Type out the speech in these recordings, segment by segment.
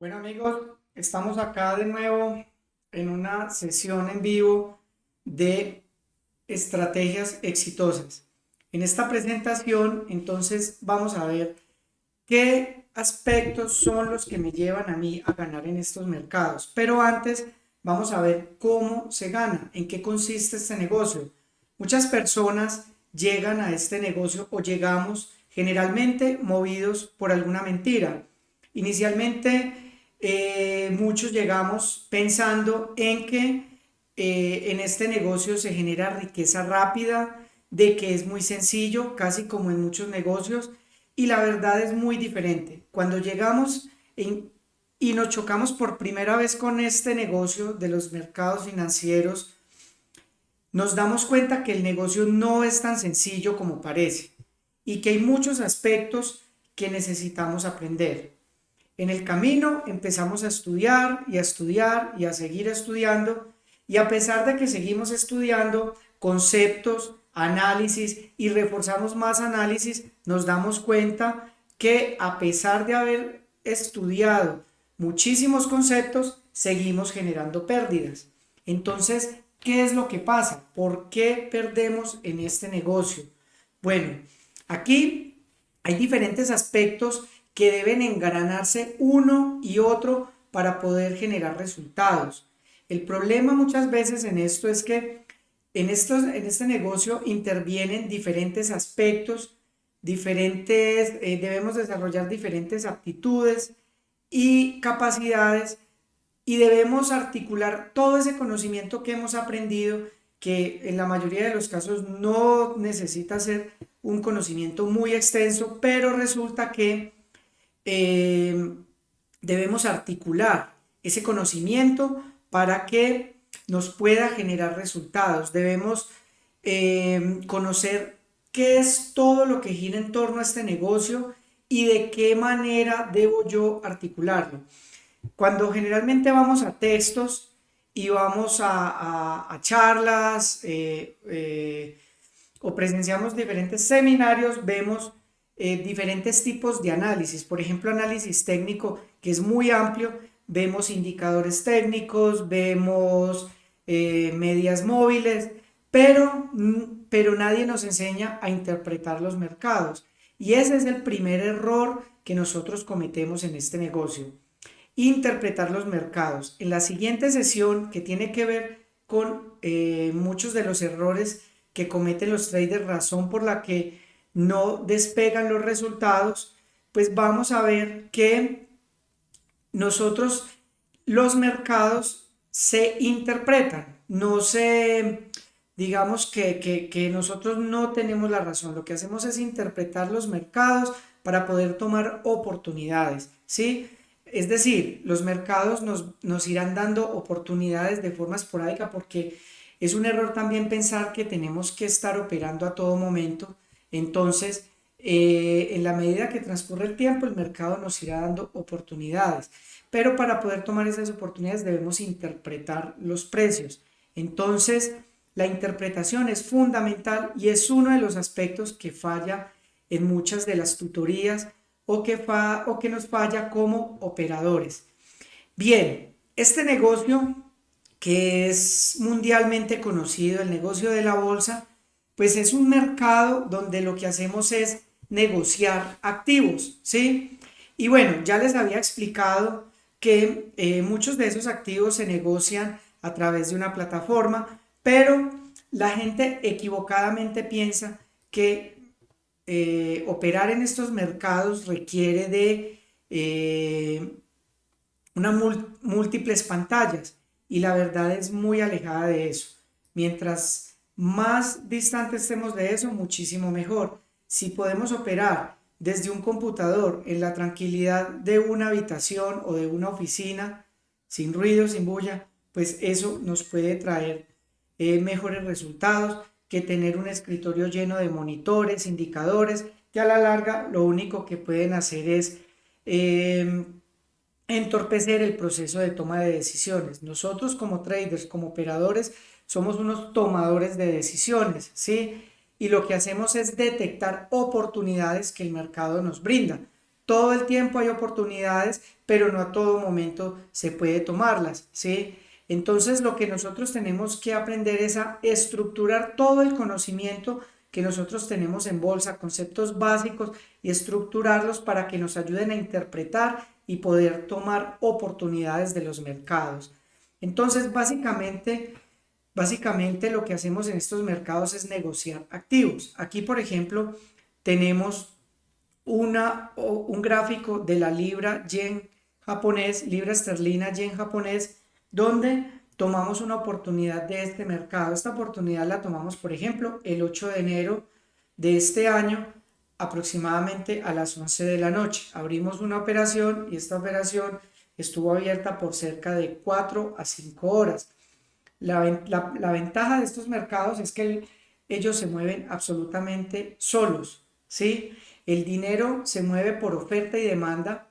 Bueno amigos, estamos acá de nuevo en una sesión en vivo de estrategias exitosas. En esta presentación, entonces, vamos a ver qué aspectos son los que me llevan a mí a ganar en estos mercados. Pero antes, vamos a ver cómo se gana, en qué consiste este negocio. Muchas personas llegan a este negocio o llegamos generalmente movidos por alguna mentira. Inicialmente, muchos llegamos pensando en que en este negocio se genera riqueza rápida, de que es muy sencillo, casi como en muchos negocios, y la verdad es muy diferente. Cuando llegamos y nos chocamos por primera vez con este negocio de los mercados financieros, nos damos cuenta que el negocio no es tan sencillo como parece y que hay muchos aspectos que necesitamos aprender. En el camino empezamos a estudiar y a estudiar y a seguir estudiando, y a pesar de que seguimos estudiando conceptos, análisis y reforzamos más análisis, nos damos cuenta que a pesar de haber estudiado muchísimos conceptos, seguimos generando pérdidas. Entonces, ¿qué es lo que pasa? ¿Por qué perdemos en este negocio? Bueno, aquí hay diferentes aspectos que deben engranarse uno y otro para poder generar resultados. El problema muchas veces en esto es que en este negocio intervienen diferentes aspectos, debemos desarrollar diferentes aptitudes y capacidades, y debemos articular todo ese conocimiento que hemos aprendido, que en la mayoría de los casos no necesita ser un conocimiento muy extenso, pero resulta que eh, debemos articular ese conocimiento para que nos pueda generar resultados. Debemos conocer qué es todo lo que gira en torno a este negocio y de qué manera debo yo articularlo. Cuando generalmente vamos a textos y vamos a charlas o presenciamos diferentes seminarios, vemos diferentes tipos de análisis. Por ejemplo, análisis técnico, que es muy amplio. Vemos indicadores técnicos, vemos medias móviles, pero nadie nos enseña a interpretar los mercados. Y ese es el primer error que nosotros cometemos en este negocio: interpretar los mercados. En la siguiente sesión, que tiene que ver con muchos de los errores que cometen los traders, razón por la que no despegan los resultados, pues vamos a ver que nosotros, los mercados se interpretan, no se, digamos que nosotros no tenemos la razón. Lo que hacemos es interpretar los mercados para poder tomar oportunidades, ¿sí? Es decir, los mercados nos irán dando oportunidades de forma esporádica, porque es un error también pensar que tenemos que estar operando a todo momento. Entonces, en la medida que transcurre el tiempo, el mercado nos irá dando oportunidades. Pero para poder tomar esas oportunidades debemos interpretar los precios. Entonces, la interpretación es fundamental y es uno de los aspectos que falla en muchas de las tutorías o que nos falla como operadores. Bien, este negocio, que es mundialmente conocido, el negocio de la bolsa, pues es un mercado donde lo que hacemos es negociar activos, ¿sí? Y bueno, ya les había explicado que muchos de esos activos se negocian a través de una plataforma, pero la gente equivocadamente piensa que operar en estos mercados requiere de múltiples pantallas, y la verdad es muy alejada de eso. Mientras más distante estemos de eso, muchísimo mejor. Si podemos operar desde un computador en la tranquilidad de una habitación o de una oficina, sin ruido, sin bulla, pues eso nos puede traer mejores resultados que tener un escritorio lleno de monitores, indicadores, que a la larga lo único que pueden hacer es eh, entorpecer el proceso de toma de decisiones. Nosotros como traders, como operadores, somos unos tomadores de decisiones, ¿sí? Y lo que hacemos es detectar oportunidades que el mercado nos brinda. Todo el tiempo hay oportunidades, pero no a todo momento se puede tomarlas, ¿sí? Entonces lo que nosotros tenemos que aprender es a estructurar todo el conocimiento que nosotros tenemos en bolsa, conceptos básicos, y estructurarlos para que nos ayuden a interpretar y poder tomar oportunidades de los mercados. Entonces, básicamente lo que hacemos en estos mercados es negociar activos. Aquí, por ejemplo, tenemos un gráfico de la libra yen japonés, libra esterlina yen japonés, donde tomamos una oportunidad de este mercado. Esta oportunidad la tomamos, por ejemplo, el 8 de enero de este año, aproximadamente a las 11 de la noche. Abrimos una operación y esta operación estuvo abierta por cerca de 4 a 5 horas. La ventaja de estos mercados es que ellos se mueven absolutamente solos, ¿sí? El dinero se mueve por oferta y demanda,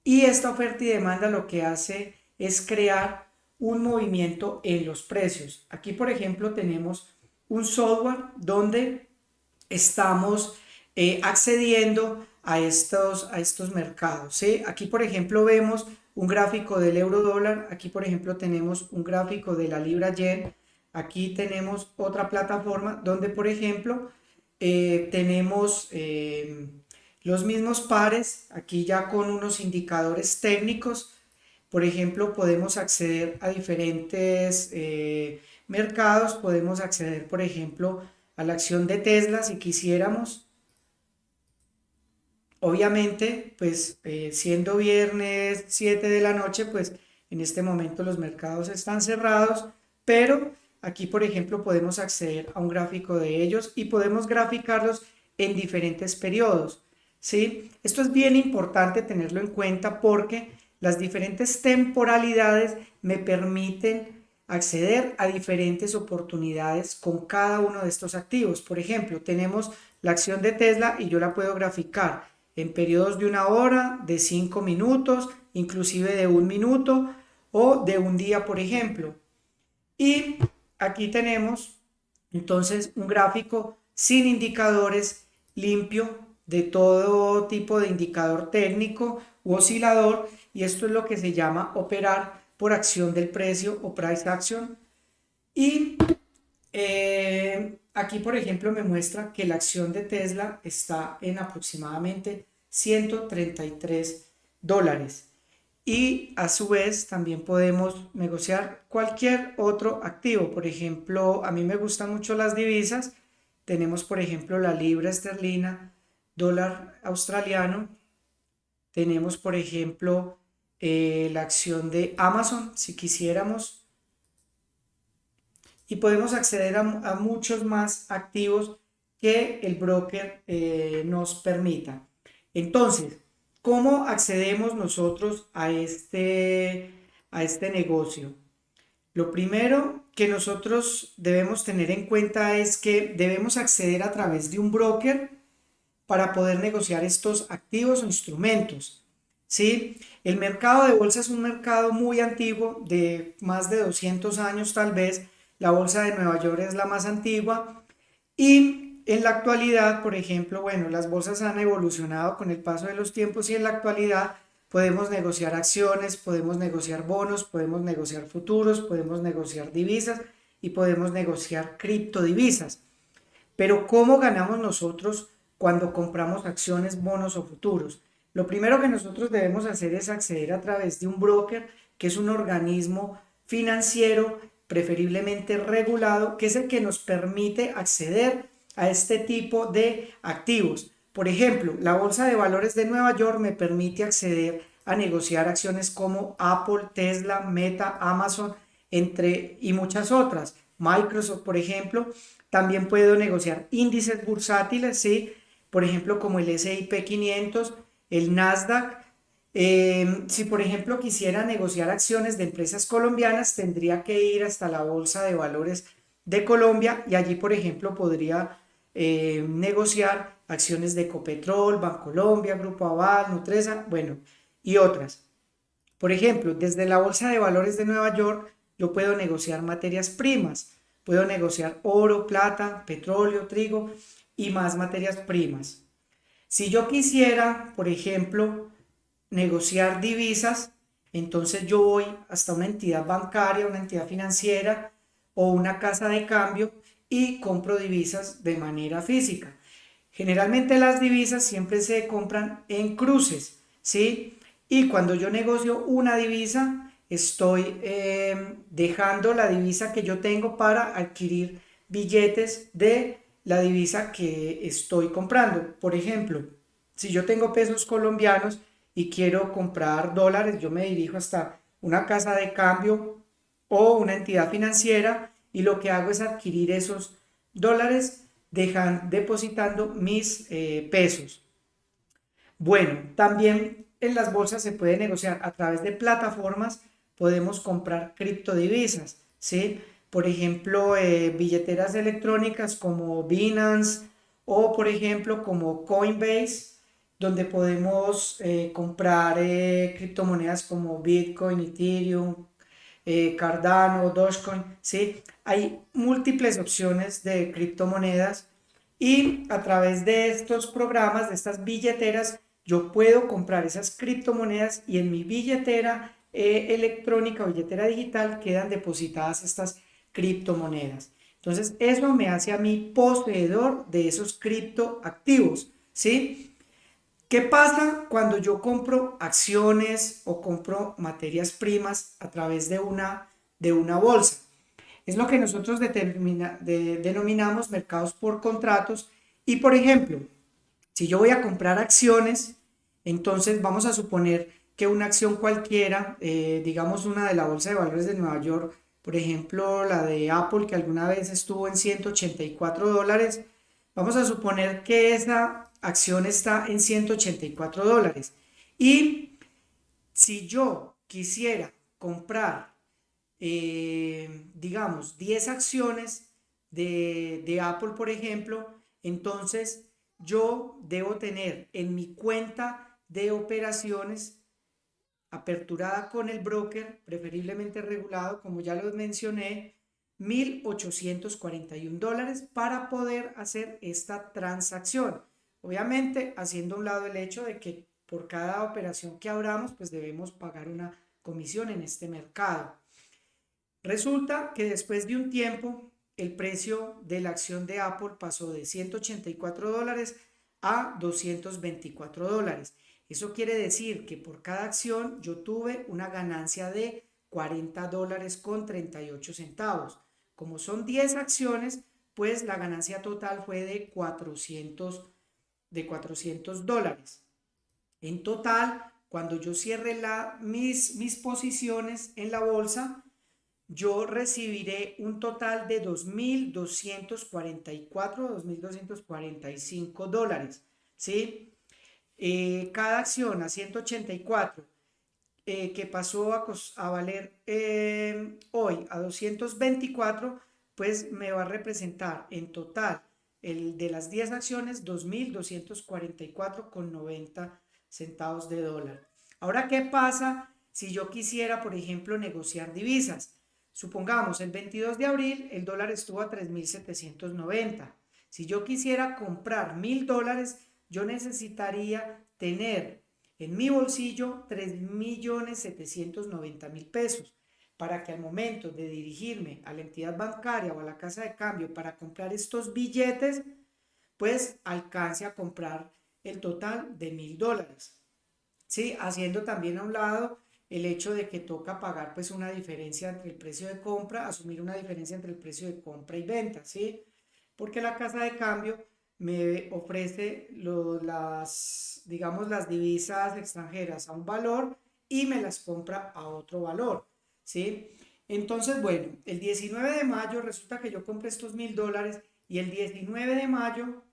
y esta oferta y demanda lo que hace es crear un movimiento en los precios. Aquí, por ejemplo, tenemos un software donde estamos accediendo a estos mercados, ¿sí? Aquí, por ejemplo, vemos un gráfico del euro dólar, aquí, por ejemplo, tenemos un gráfico de la libra yen, aquí tenemos otra plataforma donde, por ejemplo, tenemos los mismos pares, aquí ya con unos indicadores técnicos. Por ejemplo, podemos acceder a diferentes mercados, podemos acceder, por ejemplo, a la acción de Tesla si quisiéramos. Obviamente, pues siendo viernes 7 de la noche, pues en este momento los mercados están cerrados, pero aquí, por ejemplo, podemos acceder a un gráfico de ellos y podemos graficarlos en diferentes periodos, ¿sí? Esto es bien importante tenerlo en cuenta porque las diferentes temporalidades me permiten acceder a diferentes oportunidades con cada uno de estos activos. Por ejemplo, tenemos la acción de Tesla y yo la puedo graficar en periodos de 1 hora, de 5 minutos, inclusive de 1 minuto o de un día, por ejemplo. Y aquí tenemos entonces un gráfico sin indicadores, limpio, de todo tipo de indicador técnico u oscilador, y esto es lo que se llama operar por acción del precio o price action. Y aquí, por ejemplo, me muestra que la acción de Tesla está en aproximadamente $133. Y a su vez también podemos negociar cualquier otro activo. Por ejemplo, a mí me gustan mucho las divisas. Tenemos, por ejemplo, la libra esterlina, dólar australiano. Tenemos, por ejemplo, la acción de Amazon, si quisiéramos. Y podemos acceder a muchos más activos que el broker nos permita. Entonces, ¿cómo accedemos nosotros a este negocio? Lo primero que nosotros debemos tener en cuenta es que debemos acceder a través de un broker para poder negociar estos activos o instrumentos, ¿sí? El mercado de bolsa es un mercado muy antiguo, de más de 200 años tal vez. La bolsa de Nueva York es la más antigua, y en la actualidad, por ejemplo, bueno, las bolsas han evolucionado con el paso de los tiempos, y en la actualidad podemos negociar acciones, podemos negociar bonos, podemos negociar futuros, podemos negociar divisas y podemos negociar criptodivisas. Pero ¿cómo ganamos nosotros cuando compramos acciones, bonos o futuros? Lo primero que nosotros debemos hacer es acceder a través de un broker, que es un organismo financiero preferiblemente regulado, que es el que nos permite acceder a este tipo de activos. Por ejemplo, la Bolsa de Valores de Nueva York me permite acceder a negociar acciones como Apple, Tesla, Meta, Amazon, y muchas otras. Microsoft, por ejemplo. También puedo negociar índices bursátiles, ¿sí? Por ejemplo, como el S&P 500, el Nasdaq. Si por ejemplo quisiera negociar acciones de empresas colombianas, tendría que ir hasta la Bolsa de Valores de Colombia, y allí, por ejemplo, podría negociar acciones de Ecopetrol, Bancolombia, Grupo Aval, Nutresa, bueno, y otras. Por ejemplo, desde la Bolsa de Valores de Nueva York, yo puedo negociar materias primas, puedo negociar oro, plata, petróleo, trigo y más materias primas. Si yo quisiera, por ejemplo, negociar divisas, entonces yo voy hasta una entidad bancaria, una entidad financiera o una casa de cambio y compro divisas de manera física. Generalmente las divisas siempre se compran en cruces, ¿sí? Y cuando yo negocio una divisa, estoy dejando la divisa que yo tengo para adquirir billetes de la divisa que estoy comprando. Por ejemplo, si yo tengo pesos colombianos y quiero comprar dólares, yo me dirijo hasta una casa de cambio o una entidad financiera y lo que hago es adquirir esos dólares depositando mis pesos. Bueno, también en las bolsas se puede negociar a través de plataformas, podemos comprar criptodivisas, ¿sí? Por ejemplo, billeteras electrónicas como Binance o por ejemplo como Coinbase, donde podemos comprar criptomonedas como Bitcoin, Ethereum, Cardano, Dogecoin, ¿sí? Hay múltiples opciones de criptomonedas y a través de estos programas, de estas billeteras, yo puedo comprar esas criptomonedas y en mi billetera electrónica o billetera digital quedan depositadas estas criptomonedas. Entonces, eso me hace a mí poseedor de esos criptoactivos, ¿sí? ¿Qué pasa cuando yo compro acciones o compro materias primas a través de una bolsa? Es lo que nosotros denominamos mercados por contratos. Y por ejemplo, si yo voy a comprar acciones, entonces vamos a suponer que una acción cualquiera, digamos una de la Bolsa de Valores de Nueva York, por ejemplo la de Apple que alguna vez estuvo en $184, vamos a suponer que esa acción está en $184. Y si yo quisiera comprar digamos, 10 acciones de Apple, por ejemplo, entonces yo debo tener en mi cuenta de operaciones aperturada con el broker, preferiblemente regulado, como ya los mencioné, $1,841 para poder hacer esta transacción. Obviamente, haciendo a un lado el hecho de que por cada operación que abramos, pues debemos pagar una comisión en este mercado. Resulta que después de un tiempo, el precio de la acción de Apple pasó de $184 a $224. Eso quiere decir que por cada acción yo tuve una ganancia de $40,38. Como son 10 acciones, pues la ganancia total fue de $400. En total, cuando yo cierre mis posiciones en la bolsa, yo recibiré un total de $2,245, ¿sí? Cada acción a 184 que pasó a valer hoy a 224, pues me va a representar en total el de las 10 acciones 2,244,90 de dólar. Ahora, ¿qué pasa si yo quisiera, por ejemplo, negociar divisas? Supongamos, el 22 de abril el dólar estuvo a 3,790. Si yo quisiera comprar $1,000, yo necesitaría tener en mi bolsillo 3,790,000 pesos para que al momento de dirigirme a la entidad bancaria o a la casa de cambio para comprar estos billetes, pues alcance a comprar el total de $1,000. ¿Sí? Haciendo también a un lado el hecho de que toca pagar pues una diferencia entre el precio de compra, asumir una diferencia entre el precio de compra y venta, ¿sí? Porque la casa de cambio me ofrece digamos, las divisas extranjeras a un valor y me las compra a otro valor, ¿sí? Entonces, bueno, el 19 de mayo resulta que yo compré estos $1,000 y el 19 de mayo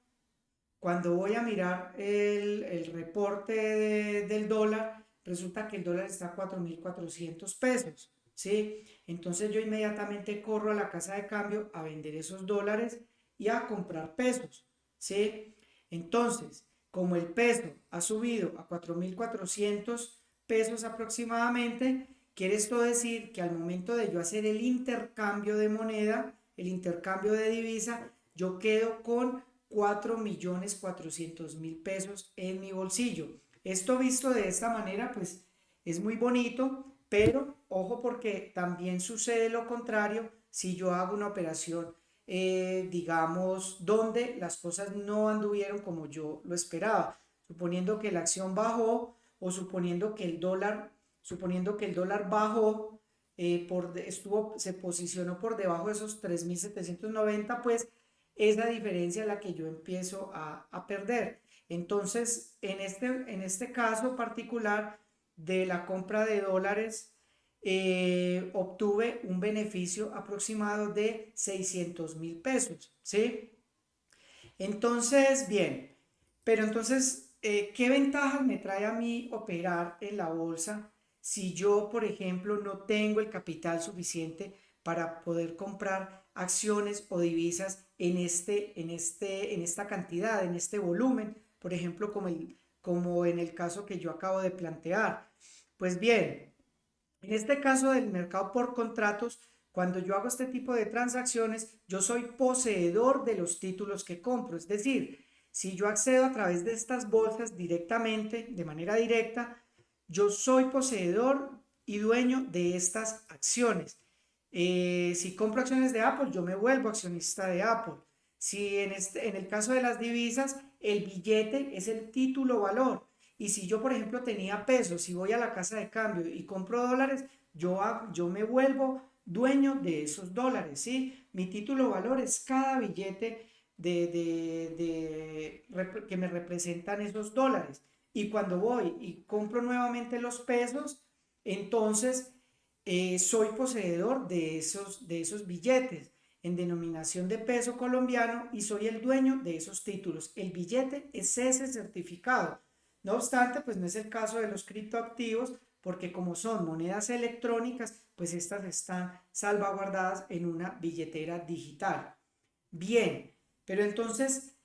cuando voy a mirar el reporte del dólar, resulta que el dólar está a 4,400 pesos, ¿sí? Entonces yo inmediatamente corro a la casa de cambio a vender esos dólares y a comprar pesos, ¿sí? Entonces, como el peso ha subido a 4,400 pesos aproximadamente, quiere esto decir que al momento de yo hacer el intercambio de moneda, el intercambio de divisa, yo quedo con 4.400.000 pesos en mi bolsillo. Esto visto de esta manera, pues es muy bonito, pero ojo porque también sucede lo contrario si yo hago una operación, digamos, donde las cosas no anduvieron como yo lo esperaba, suponiendo que la acción bajó o suponiendo que el dólar bajó, se posicionó por debajo de esos 3.790, pues es la diferencia la que yo empiezo a perder. Entonces, en este caso particular de la compra de dólares, obtuve un beneficio aproximado de 600.000 pesos, ¿sí? Entonces, bien, pero entonces, ¿qué ventajas me trae a mí operar en la bolsa si yo, por ejemplo, no tengo el capital suficiente para poder comprar acciones o divisas en esta cantidad, en este volumen, por ejemplo, como en el caso que yo acabo de plantear? Pues bien, en este caso del mercado por contratos, cuando yo hago este tipo de transacciones, yo soy poseedor de los títulos que compro. Es decir, si yo accedo a través de estas bolsas directamente, de manera directa, yo soy poseedor y dueño de estas acciones. Si compro acciones de Apple, yo me vuelvo accionista de Apple. Si en el caso de las divisas, el billete es el título valor. Y si yo, por ejemplo, tenía pesos y voy a la casa de cambio y compro dólares, yo me vuelvo dueño de esos dólares, ¿sí? Mi título valor es cada billete que me representan esos dólares. Y cuando voy y compro nuevamente los pesos, entonces soy poseedor de esos billetes en denominación de peso colombiano y soy el dueño de esos títulos. El billete es ese certificado. No obstante, pues no es el caso de los criptoactivos, porque como son monedas electrónicas, pues estas están salvaguardadas en una billetera digital. Bien, pero entonces,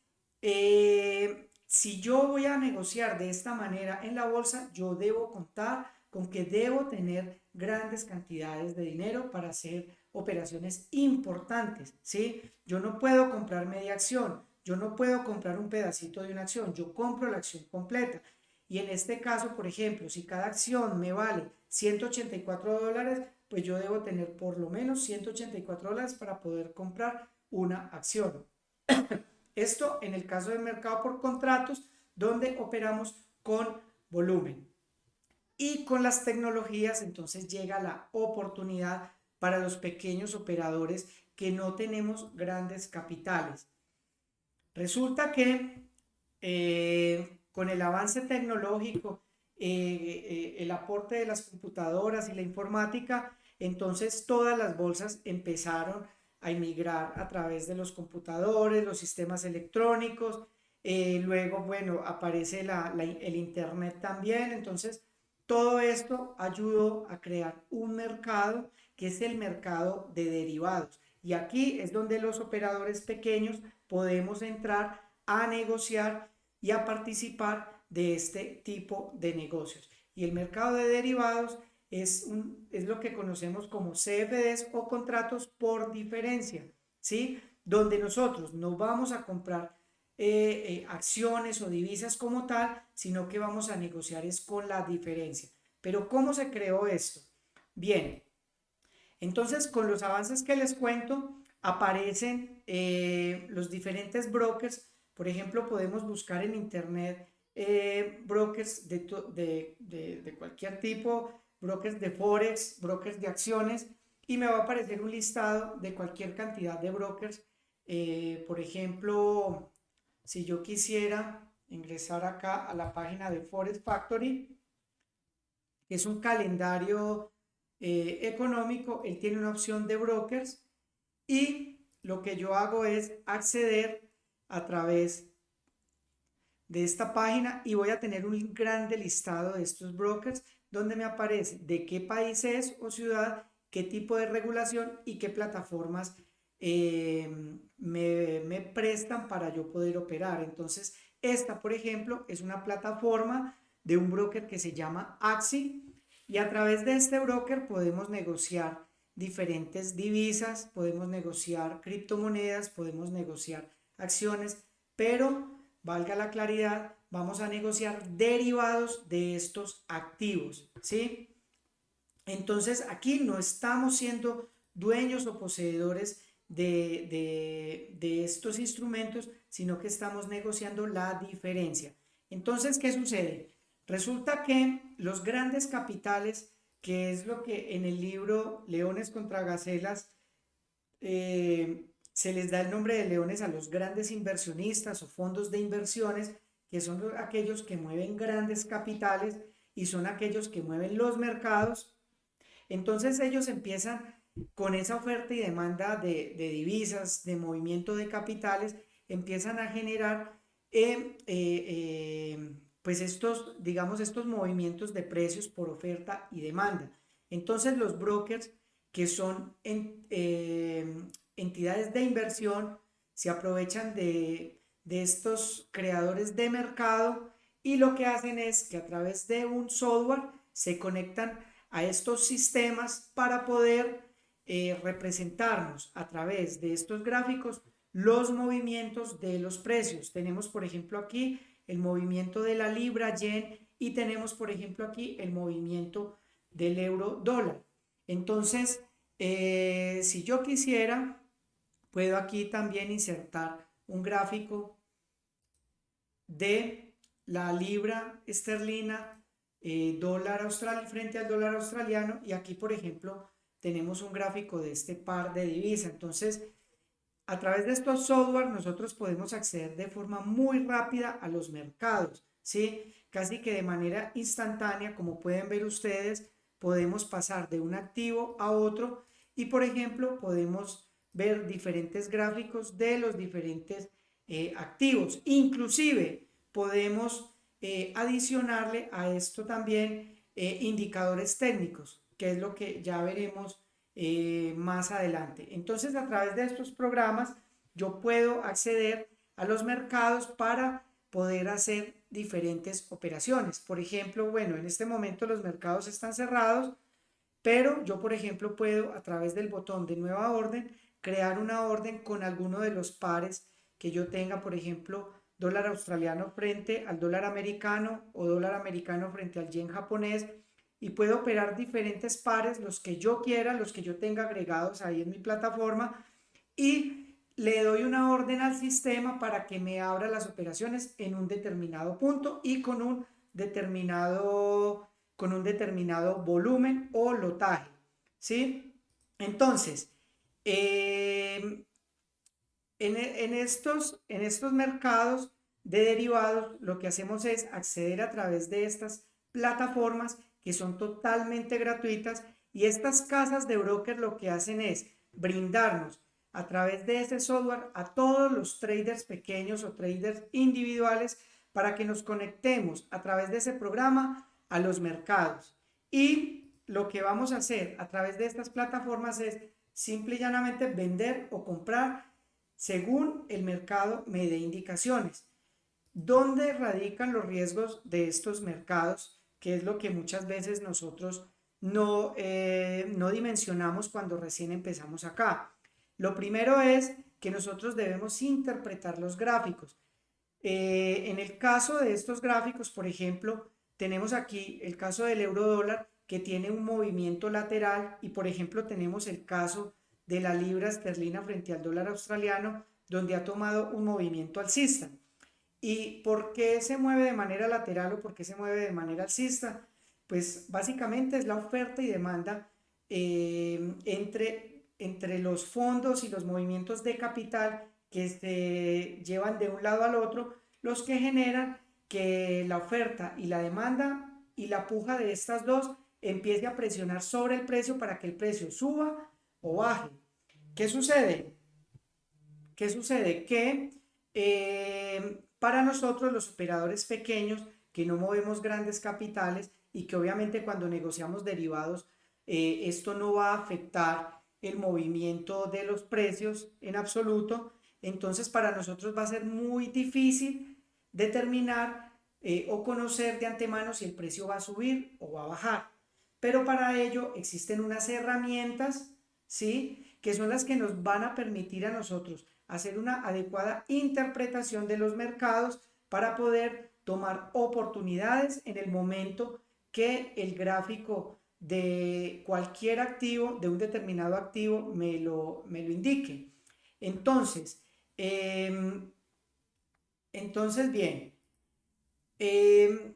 si yo voy a negociar de esta manera en la bolsa, yo debo contar con que debo tener grandes cantidades de dinero para hacer operaciones importantes, ¿sí? Yo no puedo comprar media acción, yo no puedo comprar un pedacito de una acción, yo compro la acción completa. Y en este caso, por ejemplo, si cada acción me vale $184, pues yo debo tener por lo menos $184 para poder comprar una acción. Esto en el caso del mercado por contratos, donde operamos con volumen. Y con las tecnologías, entonces llega la oportunidad para los pequeños operadores que no tenemos grandes capitales. Resulta que con el avance tecnológico, el aporte de las computadoras y la informática, entonces todas las bolsas empezaron a emigrar a través de los computadores, los sistemas electrónicos, luego, bueno, aparece el Internet también, entonces todo esto ayudó a crear un mercado que es el mercado de derivados. Y aquí es donde los operadores pequeños podemos entrar a negociar y a participar de este tipo de negocios. Y el mercado de derivados es lo que conocemos como CFDs o contratos por diferencia, ¿sí? Donde nosotros no vamos a comprar acciones o divisas como tal, sino que vamos a negociar es con la diferencia. Pero ¿cómo se creó esto? Bien, entonces con los avances que les cuento aparecen los diferentes brokers. Por ejemplo, podemos buscar en internet brokers de cualquier tipo, brokers de forex, brokers de acciones, y me va a aparecer un listado de cualquier cantidad de brokers. Por ejemplo, si yo quisiera ingresar acá a la página de Forex Factory, que es un calendario económico, él tiene una opción de brokers y lo que yo hago es acceder a través de esta página y voy a tener un grande listado de estos brokers donde me aparece de qué país es o ciudad, qué tipo de regulación y qué plataformas me prestan para yo poder operar. Entonces, esta, por ejemplo, es una plataforma de un broker que se llama Axi y a través de este broker podemos negociar diferentes divisas, podemos negociar criptomonedas, podemos negociar acciones, pero valga la claridad, vamos a negociar derivados de estos activos, ¿sí? Entonces aquí no estamos siendo dueños o poseedores de estos instrumentos, sino que estamos negociando la diferencia. Entonces, ¿qué sucede? Resulta que los grandes capitales, que es lo que en el libro Leones contra Gacelas se les da el nombre de leones a los grandes inversionistas o fondos de inversiones, que son aquellos que mueven grandes capitales y son aquellos que mueven los mercados. Entonces ellos empiezan con esa oferta y demanda de divisas, de movimiento de capitales, empiezan a generar pues estos, digamos, estos movimientos de precios por oferta y demanda. Entonces los brokers, que son entidades de inversión, se aprovechan de estos creadores de mercado y lo que hacen es que a través de un software se conectan a estos sistemas para poder representarnos a través de estos gráficos los movimientos de los precios. Tenemos, por ejemplo, aquí el movimiento de la libra yen y tenemos, por ejemplo, aquí el movimiento del euro dólar. Entonces, si yo quisiera, puedo aquí también insertar un gráfico de la libra esterlina, dólar australiano frente al dólar australiano, y aquí por ejemplo tenemos un gráfico de este par de divisas. Entonces a través de estos software nosotros podemos acceder de forma muy rápida a los mercados, ¿sí? Casi que de manera instantánea, como pueden ver ustedes, podemos pasar de un activo a otro y por ejemplo podemos ver diferentes gráficos de los diferentes activos. Inclusive podemos adicionarle a esto también indicadores técnicos, que es lo que ya veremos más adelante. Entonces, a través de estos programas, yo puedo acceder a los mercados para poder hacer diferentes operaciones. Por ejemplo, bueno, en este momento los mercados están cerrados, pero yo, por ejemplo, puedo a través del botón de nueva orden crear una orden con alguno de los pares que yo tenga, por ejemplo, dólar australiano frente al dólar americano o dólar americano frente al yen japonés, y puedo operar diferentes pares, los que yo quiera, los que yo tenga agregados ahí en mi plataforma, y le doy una orden al sistema para que me abra las operaciones en un determinado punto y con un determinado volumen o lotaje, ¿sí? Entonces, en estos mercados de derivados, lo que hacemos es acceder a través de estas plataformas que son totalmente gratuitas, y estas casas de broker lo que hacen es brindarnos a través de ese software a todos los traders pequeños o traders individuales para que nos conectemos a través de ese programa a los mercados. Y lo que vamos a hacer a través de estas plataformas es simple y llanamente vender o comprar según el mercado me dé indicaciones. ¿Dónde radican los riesgos de estos mercados? Que es lo que muchas veces nosotros no dimensionamos cuando recién empezamos acá. Lo primero es que nosotros debemos interpretar los gráficos. En el caso de estos gráficos, por ejemplo, tenemos aquí el caso del euro dólar que tiene un movimiento lateral, y por ejemplo tenemos el caso de la libra esterlina frente al dólar australiano, donde ha tomado un movimiento alcista. ¿Y por qué se mueve de manera lateral o por qué se mueve de manera alcista? Pues básicamente es la oferta y demanda entre los fondos y los movimientos de capital que se llevan de un lado al otro, los que generan que la oferta y la demanda y la puja de estas dos empiece a presionar sobre el precio para que el precio suba o baje. ¿Qué sucede? ¿Qué sucede? Que para nosotros los operadores pequeños que no movemos grandes capitales y que obviamente cuando negociamos derivados esto no va a afectar el movimiento de los precios en absoluto, entonces para nosotros va a ser muy difícil determinar o conocer de antemano si el precio va a subir o va a bajar. Pero para ello existen unas herramientas, ¿sí? Que son las que nos van a permitir a nosotros hacer una adecuada interpretación de los mercados para poder tomar oportunidades en el momento que el gráfico de cualquier activo, de un determinado activo, me lo indique. Entonces, bien, eh,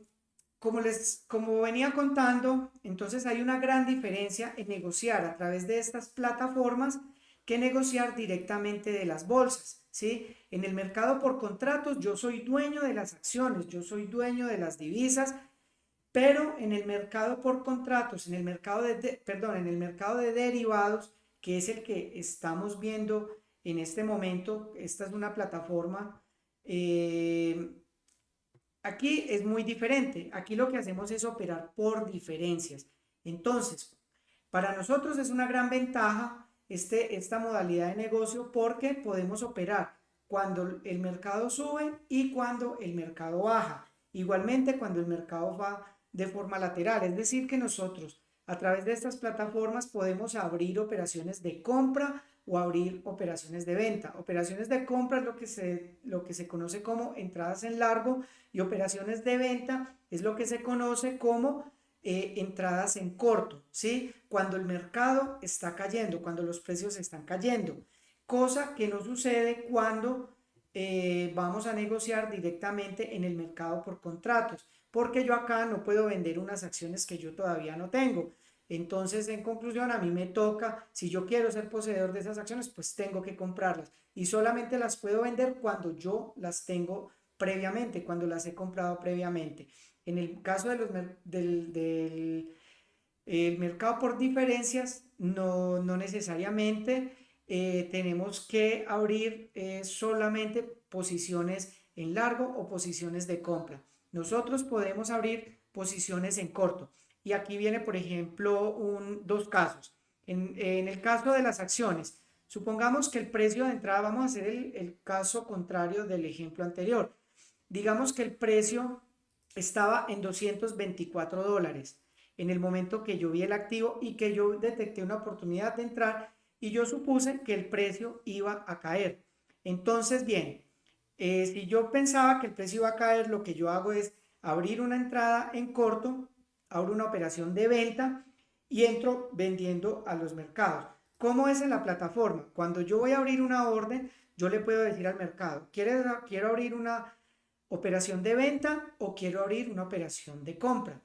como venía contando, entonces hay una gran diferencia en negociar a través de estas plataformas que negociar directamente de las bolsas, ¿sí? En el mercado por contratos yo soy dueño de las acciones, yo soy dueño de las divisas, pero en el mercado por contratos, en el mercado de derivados, que es el que estamos viendo en este momento, esta es una plataforma, aquí es muy diferente. Aquí lo que hacemos es operar por diferencias. Entonces, para nosotros es una gran ventaja esta modalidad de negocio porque podemos operar cuando el mercado sube y cuando el mercado baja. Igualmente cuando el mercado va de forma lateral. Es decir, que nosotros a través de estas plataformas podemos abrir operaciones de compra o abrir operaciones de venta. Operaciones de compra es lo que se conoce como entradas en largo y operaciones de venta es lo que se conoce como entradas en corto, ¿sí? Cuando el mercado está cayendo, cuando los precios están cayendo, cosa que no sucede cuando vamos a negociar directamente en el mercado por contratos, porque yo acá no puedo vender unas acciones que yo todavía no tengo. Entonces, en conclusión, a mí me toca, si yo quiero ser poseedor de esas acciones, pues tengo que comprarlas y solamente las puedo vender cuando yo las tengo previamente, cuando las he comprado previamente. En el caso del el mercado por diferencias, no necesariamente tenemos que abrir solamente posiciones en largo o posiciones de compra. Nosotros podemos abrir posiciones en corto. Y aquí viene, por ejemplo, dos casos. En el caso de las acciones, supongamos que el precio de entrada, vamos a hacer el caso contrario del ejemplo anterior. Digamos que el precio estaba en $224 en el momento que yo vi el activo y que yo detecté una oportunidad de entrar y yo supuse que el precio iba a caer. Entonces, bien, si yo pensaba que el precio iba a caer, lo que yo hago es abrir una entrada en corto, abro una operación de venta y entro vendiendo a los mercados. ¿Cómo es en la plataforma? Cuando yo voy a abrir una orden, yo le puedo decir al mercado, quiero abrir una operación de venta o quiero abrir una operación de compra?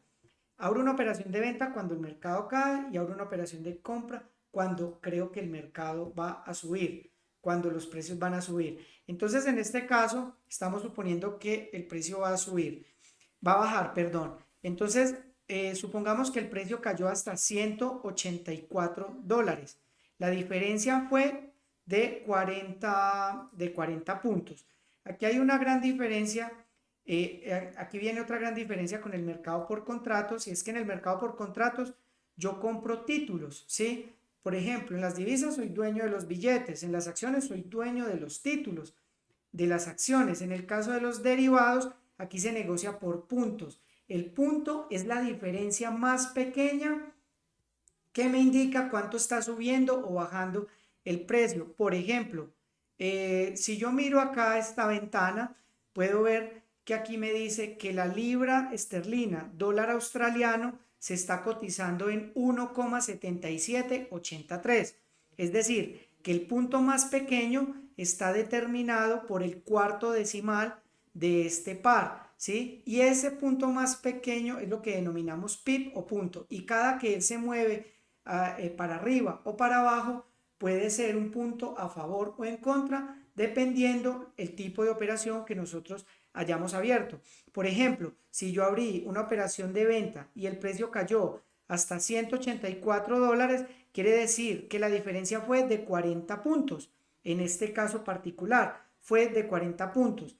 Abro una operación de venta cuando el mercado cae y abro una operación de compra cuando creo que el mercado va a subir, cuando los precios van a subir. Entonces, en este caso, estamos suponiendo que el precio va a subir, va a bajar, perdón. Entonces, supongamos que el precio cayó hasta $184. La diferencia fue de 40 puntos. Aquí hay una gran diferencia. Aquí viene otra gran diferencia con el mercado por contratos, y es que en el mercado por contratos yo compro títulos, ¿sí? Por ejemplo, en las divisas soy dueño de los billetes, en las acciones soy dueño de los títulos, de las acciones. En el caso de los derivados, aquí se negocia por puntos. El punto es la diferencia más pequeña que me indica cuánto está subiendo o bajando el precio. Por ejemplo, si yo miro acá esta ventana, puedo ver que aquí me dice que la libra esterlina, dólar australiano, se está cotizando en 1,7783. Es decir, que el punto más pequeño está determinado por el cuarto decimal de este par, ¿sí? Y ese punto más pequeño es lo que denominamos pip o punto. Y cada que él se mueve para arriba o para abajo, puede ser un punto a favor o en contra, dependiendo el tipo de operación que nosotros hayamos abierto. Por ejemplo, si yo abrí una operación de venta y el precio cayó hasta $184, quiere decir que la diferencia fue de 40 puntos. En este caso particular, fue de 40 puntos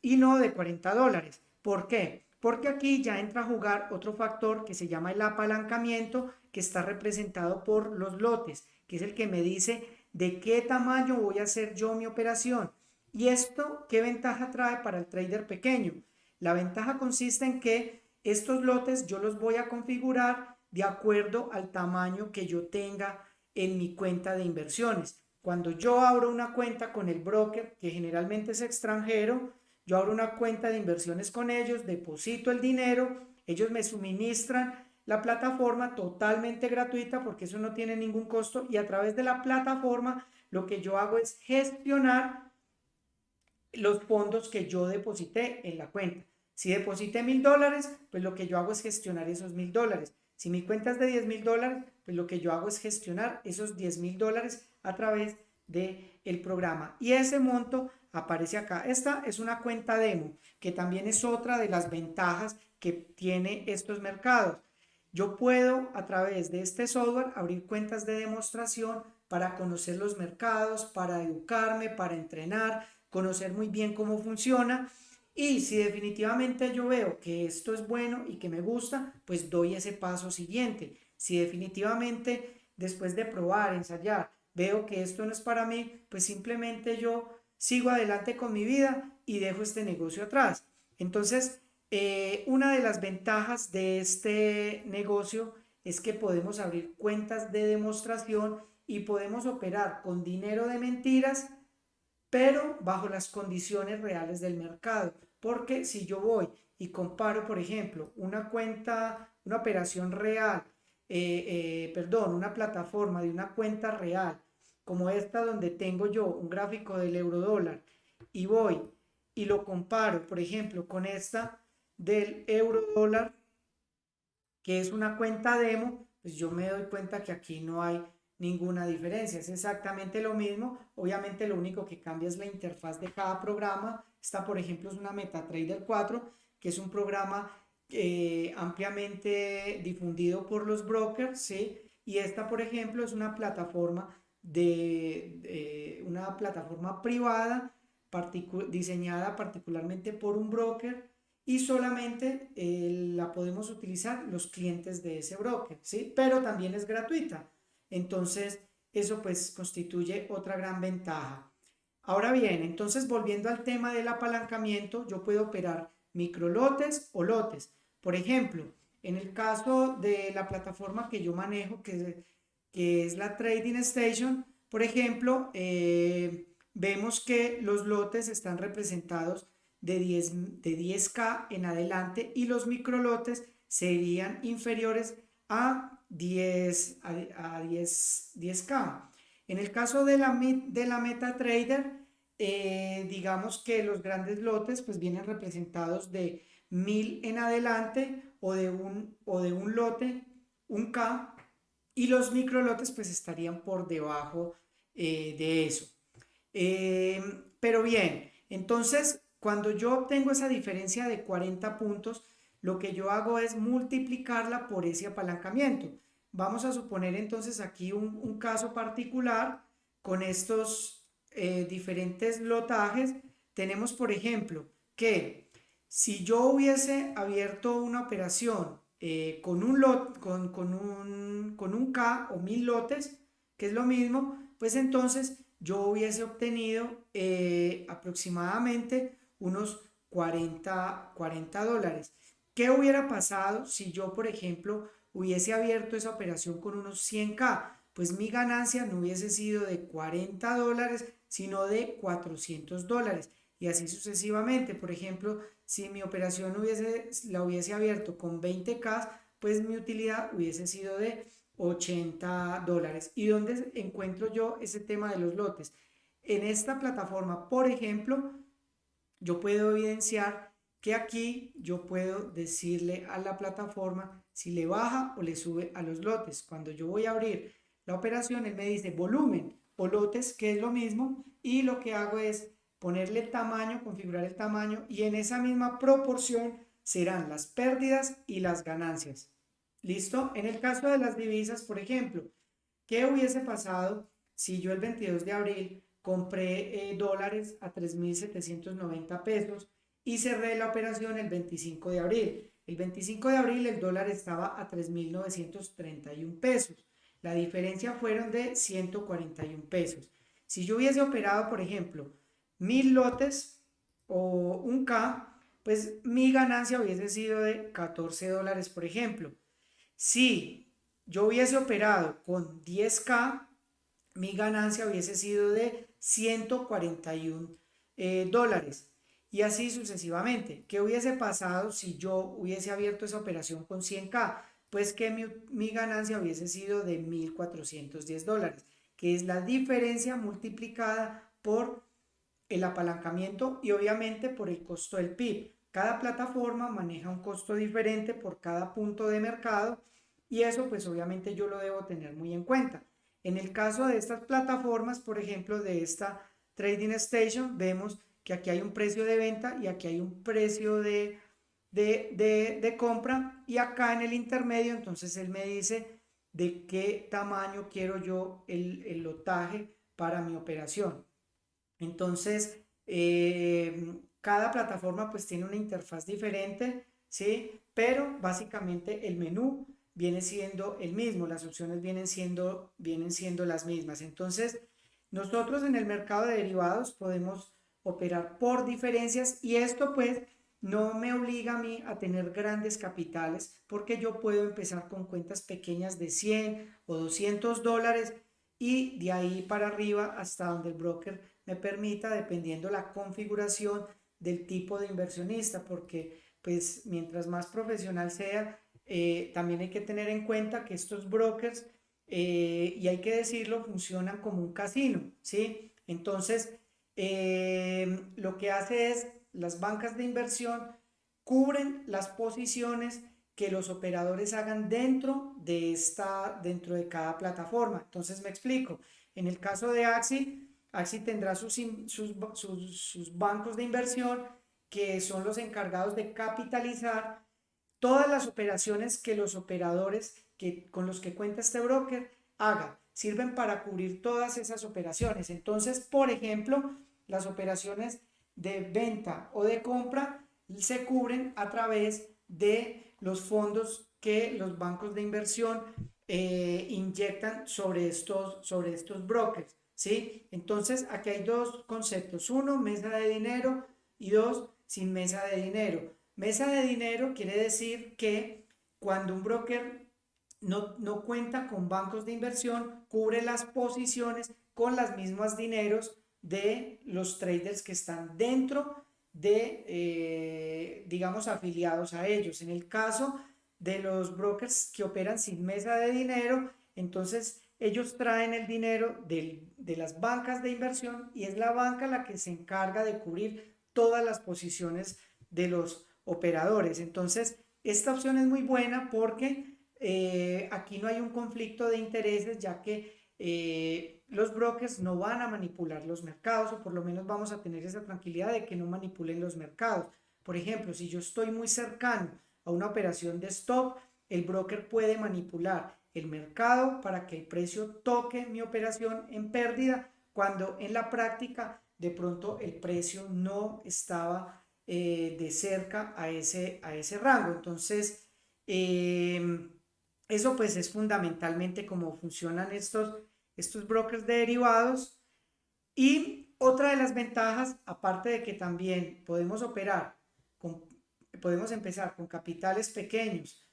y no de $40. ¿Por qué? Porque aquí ya entra a jugar otro factor que se llama el apalancamiento, que está representado por los lotes, que es el que me dice de qué tamaño voy a hacer yo mi operación. ¿Y esto qué ventaja trae para el trader pequeño? La ventaja consiste en que estos lotes yo los voy a configurar de acuerdo al tamaño que yo tenga en mi cuenta de inversiones. Cuando yo abro una cuenta con el broker, que generalmente es extranjero, yo abro una cuenta de inversiones con ellos, deposito el dinero, ellos me suministran la plataforma totalmente gratuita porque eso no tiene ningún costo y a través de la plataforma lo que yo hago es gestionar los fondos que yo deposité en la cuenta. Si deposité $1000, pues lo que yo hago es gestionar esos $1000. Si mi cuenta es de $10,000, pues lo que yo hago es gestionar esos $10,000 a través del programa. Y ese monto aparece acá. Esta es una cuenta demo, que también es otra de las ventajas que tiene estos mercados. Yo puedo a través de este software abrir cuentas de demostración para conocer los mercados, para educarme, para entrenar, conocer muy bien cómo funciona. Y si definitivamente yo veo que esto es bueno y que me gusta, pues doy ese paso siguiente. Si definitivamente después de probar, ensayar, veo que esto no es para mí, pues simplemente yo sigo adelante con mi vida y dejo este negocio atrás. Entonces, una de las ventajas de este negocio es que podemos abrir cuentas de demostración y podemos operar con dinero de mentiras, pero bajo las condiciones reales del mercado. Porque si yo voy y comparo, por ejemplo, una cuenta, una operación real, perdón, una plataforma de una cuenta real, como esta donde tengo yo un gráfico del euro dólar, y voy y lo comparo, por ejemplo, con esta del euro dólar, que es una cuenta demo, pues yo me doy cuenta que aquí no hay ninguna diferencia, es exactamente lo mismo, obviamente lo único que cambia es la interfaz de cada programa. Esta, por ejemplo, es una MetaTrader 4, que es un programa ampliamente difundido por los brokers, ¿sí? Y esta, por ejemplo, es una plataforma privada diseñada particularmente por un broker y solamente la podemos utilizar los clientes de ese broker, ¿sí? Pero también es gratuita. Entonces, eso pues constituye otra gran ventaja. Ahora bien, entonces volviendo al tema del apalancamiento, yo puedo operar microlotes o lotes. Por ejemplo, en el caso de la plataforma que yo manejo, que es la Trading Station, por ejemplo, vemos que los lotes están representados de 10K en adelante y los microlotes serían inferiores a 10K. En el caso de la MetaTrader, digamos que los grandes lotes pues vienen representados de 1000 en adelante o de un lote, un K, y los microlotes pues estarían por debajo de eso. Pero bien, entonces cuando yo obtengo esa diferencia de 40 puntos, lo que yo hago es multiplicarla por ese apalancamiento. Vamos a suponer entonces aquí un caso particular con estos diferentes lotajes. Tenemos, por ejemplo, que si yo hubiese abierto una operación con un K o 1000 lotes, que es lo mismo, pues entonces yo hubiese obtenido aproximadamente unos $40. ¿Qué hubiera pasado si yo, por ejemplo, hubiese abierto esa operación con unos 100K? Pues mi ganancia no hubiese sido de $40, sino de $400. Y así sucesivamente. Por ejemplo, si mi operación la hubiese abierto con 20K, pues mi utilidad hubiese sido de $80. ¿Y dónde encuentro yo ese tema de los lotes? En esta plataforma, por ejemplo, yo puedo evidenciar que aquí yo puedo decirle a la plataforma si le baja o le sube a los lotes. Cuando yo voy a abrir la operación, él me dice volumen o lotes, que es lo mismo, y lo que hago es ponerle tamaño, configurar el tamaño, y en esa misma proporción serán las pérdidas y las ganancias. ¿Listo? En el caso de las divisas, por ejemplo, ¿qué hubiese pasado si yo el 22 de abril compré dólares a 3.790 pesos y cerré la operación el 25 de abril? El 25 de abril el dólar estaba a 3.931 pesos. La diferencia fueron de 141 pesos. Si yo hubiese operado, por ejemplo, 1000 lotes o un K, pues mi ganancia hubiese sido de $14, por ejemplo. Si yo hubiese operado con 10K, mi ganancia hubiese sido de 141 dólares. Y así sucesivamente. ¿Qué hubiese pasado si yo hubiese abierto esa operación con 100K? Pues que mi ganancia hubiese sido de 1.410 dólares, que es la diferencia multiplicada por el apalancamiento y obviamente por el costo del PIB. Cada plataforma maneja un costo diferente por cada punto de mercado y eso pues obviamente yo lo debo tener muy en cuenta. En el caso de estas plataformas, por ejemplo, de esta Trading Station, vemos que aquí hay un precio de venta y aquí hay un precio de compra y acá en el intermedio entonces él me dice de qué tamaño quiero yo el lotaje para mi operación. Entonces, cada plataforma pues tiene una interfaz diferente, ¿sí? Pero básicamente el menú viene siendo el mismo, las opciones vienen siendo las mismas. Entonces, nosotros en el mercado de derivados podemos operar por diferencias y esto pues no me obliga a mí a tener grandes capitales porque yo puedo empezar con cuentas pequeñas de 100 o 200 dólares y de ahí para arriba hasta donde el broker me permita, dependiendo la configuración del tipo de inversionista, porque pues mientras más profesional sea, también hay que tener en cuenta que estos brokers, y hay que decirlo, funcionan como un casino, ¿sí? Entonces, lo que hace es las bancas de inversión cubren las posiciones que los operadores hagan dentro de cada plataforma. Entonces me explico. En el caso de Axi tendrá sus bancos de inversión que son los encargados de capitalizar todas las operaciones que los operadores con los que cuenta este broker hagan. Sirven para cubrir todas esas operaciones. Entonces, por ejemplo, las operaciones de venta o de compra se cubren a través de los fondos que los bancos de inversión inyectan sobre estos brokers, ¿sí? Entonces, aquí hay dos conceptos. Uno, mesa de dinero y dos, sin mesa de dinero. Mesa de dinero quiere decir que cuando un broker no cuenta con bancos de inversión, cubre las posiciones con las mismas dineros de los traders que están dentro digamos, afiliados a ellos. En el caso de los brokers que operan sin mesa de dinero, entonces ellos traen el dinero de las bancas de inversión y es la banca la que se encarga de cubrir todas las posiciones de los operadores. Entonces, esta opción es muy buena porque aquí no hay un conflicto de intereses, ya que los brokers no van a manipular los mercados, o por lo menos vamos a tener esa tranquilidad de que no manipulen los mercados. Por ejemplo, si yo estoy muy cercano a una operación de stop, el broker puede manipular el mercado para que el precio toque mi operación en pérdida, cuando en la práctica de pronto el precio no estaba de cerca a ese rango. Entonces, eso pues es fundamentalmente cómo funcionan estos brokers de derivados. Y otra de las ventajas, aparte de que también con, podemos empezar con capitales pequeños,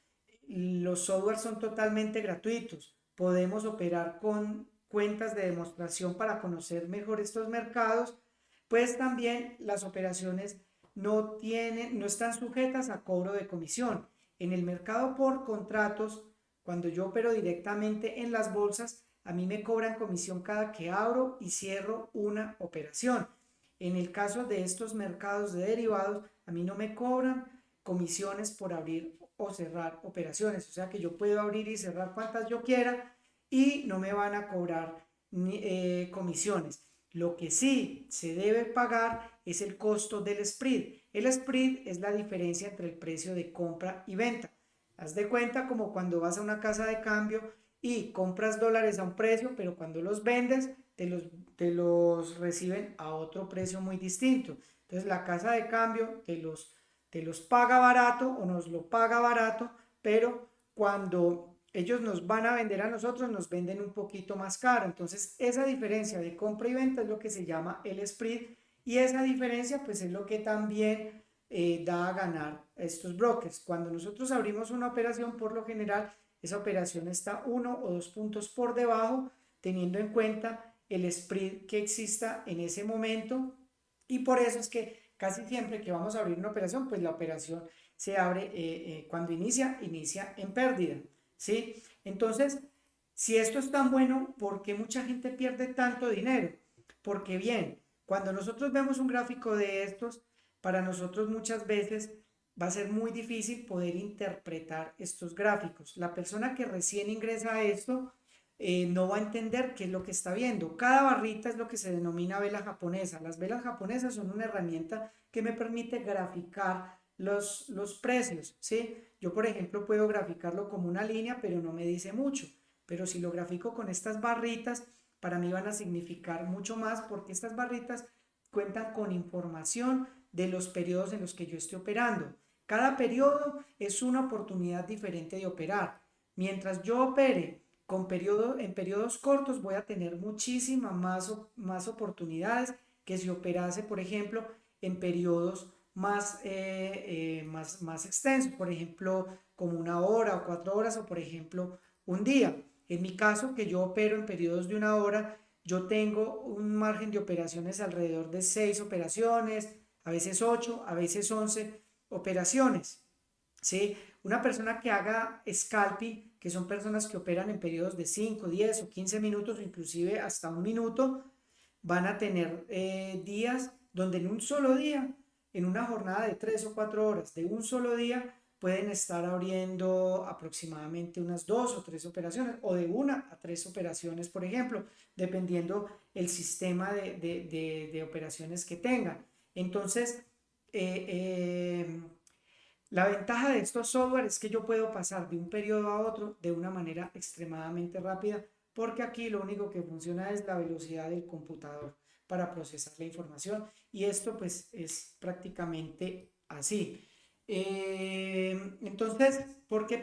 los softwares son totalmente gratuitos, podemos operar con cuentas de demostración para conocer mejor estos mercados, pues también las operaciones no están sujetas a cobro de comisión. En el mercado por contratos, cuando yo opero directamente en las bolsas, a mí me cobran comisión cada que abro y cierro una operación. En el caso de estos mercados de derivados, a mí no me cobran comisiones por abrir o cerrar operaciones. O sea que yo puedo abrir y cerrar cuantas yo quiera y no me van a cobrar comisiones. Lo que sí se debe pagar es el costo del spread. El spread es la diferencia entre el precio de compra y venta. Haz de cuenta como cuando vas a una casa de cambio y compras dólares a un precio, pero cuando los vendes te los reciben a otro precio muy distinto. Entonces la casa de cambio te los paga barato o nos lo paga barato, pero cuando ellos nos van a vender a nosotros, nos venden un poquito más caro. Entonces esa diferencia de compra y venta es lo que se llama el spread y esa diferencia pues es lo que también da a ganar estos brokers. Cuando nosotros abrimos una operación, por lo general, esa operación está uno o dos puntos por debajo teniendo en cuenta el spread que exista en ese momento, y por eso es que casi siempre que vamos a abrir una operación, pues la operación se abre cuando inicia en pérdida, ¿sí? Entonces, si esto es tan bueno, ¿por qué mucha gente pierde tanto dinero? Porque bien, cuando nosotros vemos un gráfico de estos, para nosotros muchas veces va a ser muy difícil poder interpretar estos gráficos. La persona que recién ingresa a esto no va a entender qué es lo que está viendo. Cada barrita es lo que se denomina vela japonesa. Las velas japonesas son una herramienta que me permite graficar los precios, ¿sí? Yo, por ejemplo, puedo graficarlo como una línea, pero no me dice mucho. Pero si lo grafico con estas barritas, para mí van a significar mucho más porque estas barritas cuentan con información de los periodos en los que yo estoy operando. Cada periodo es una oportunidad diferente de operar. Mientras yo opere en periodos cortos, voy a tener muchísimas más oportunidades que si operase, por ejemplo, en periodos más extensos, por ejemplo, como 1 hora o 4 horas, o por ejemplo, un día. En mi caso, que yo opero en periodos de 1 hora, yo tengo un margen de operaciones alrededor de 6 operaciones, a veces 8, a veces 11 operaciones. ¿Sí? Una persona que haga scalping, que son personas que operan en periodos de 5, 10 o 15 minutos, o inclusive hasta un minuto, van a tener días donde en un solo día, en una jornada de 3 o 4 horas, de un solo día, pueden estar abriendo aproximadamente unas 2 o 3 operaciones, o de 1 a 3 operaciones, por ejemplo, dependiendo el sistema de operaciones que tengan. Entonces, eh, eh, la ventaja de estos software es que yo puedo pasar de un periodo a otro de una manera extremadamente rápida, porque aquí lo único que funciona es la velocidad del computador para procesar la información, y esto pues es prácticamente así. Entonces, ¿por qué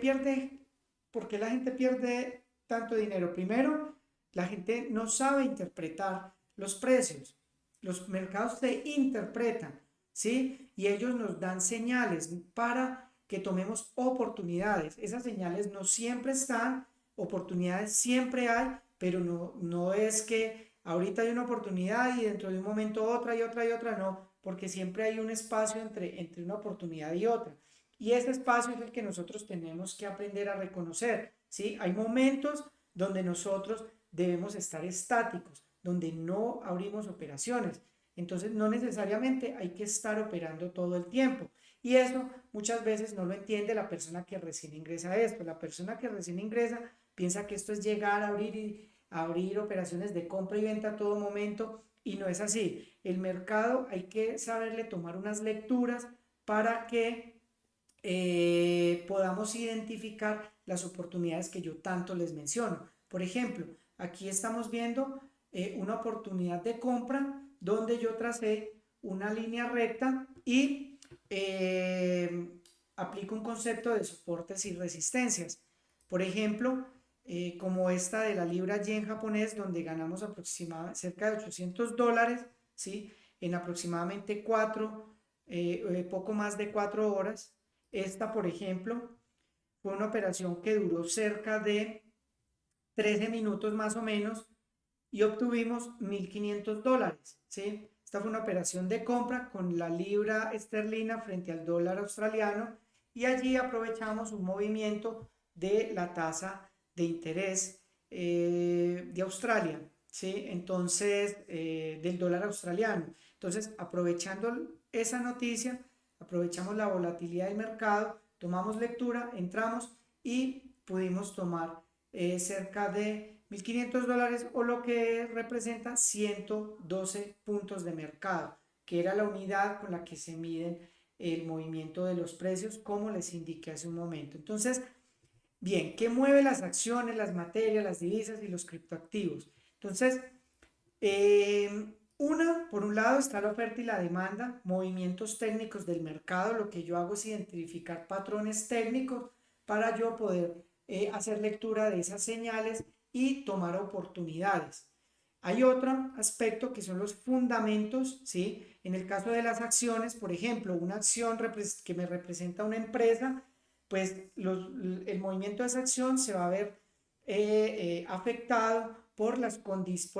la gente pierde tanto dinero? Primero, la gente no sabe interpretar los precios. Los mercados se interpretan, ¿sí? Y ellos nos dan señales para que tomemos oportunidades. Esas señales no siempre están, oportunidades siempre hay, pero no es que ahorita hay una oportunidad y dentro de un momento otra y otra y otra, no, porque siempre hay un espacio entre una oportunidad y otra. Y ese espacio es el que nosotros tenemos que aprender a reconocer, ¿sí? Hay momentos donde nosotros debemos estar estáticos, donde no abrimos operaciones. Entonces, no necesariamente hay que estar operando todo el tiempo. Y eso muchas veces no lo entiende la persona que recién ingresa a esto. La persona que recién ingresa piensa que esto es llegar a abrir operaciones de compra y venta a todo momento, y no es así. El mercado hay que saberle tomar unas lecturas para que podamos identificar las oportunidades que yo tanto les menciono. Por ejemplo, aquí estamos viendo una oportunidad de compra donde yo tracé una línea recta y aplico un concepto de soportes y resistencias. Por ejemplo, como esta de la libra yen japonés, donde ganamos aproximadamente cerca de $800, ¿sí? En aproximadamente poco más de 4 horas. Esta, por ejemplo, fue una operación que duró cerca de 13 minutos más o menos, y obtuvimos $1.500, ¿sí? Esta fue una operación de compra con la libra esterlina frente al dólar australiano, y allí aprovechamos un movimiento de la tasa de interés de Australia, ¿sí? Entonces, del dólar australiano. Entonces, aprovechando esa noticia, aprovechamos la volatilidad del mercado, tomamos lectura, entramos y pudimos tomar cerca de $1.500, o lo que representa 112 puntos de mercado, que era la unidad con la que se miden el movimiento de los precios, como les indiqué hace un momento. Entonces, bien, ¿qué mueve las acciones, las materias, las divisas y los criptoactivos? Entonces, por un lado está la oferta y la demanda, movimientos técnicos del mercado. Lo que yo hago es identificar patrones técnicos para yo poder hacer lectura de esas señales y tomar oportunidades. Hay otro aspecto que son los fundamentos, ¿sí? En el caso de las acciones, por ejemplo, una acción que me representa una empresa, pues el movimiento de esa acción se va a ver afectado por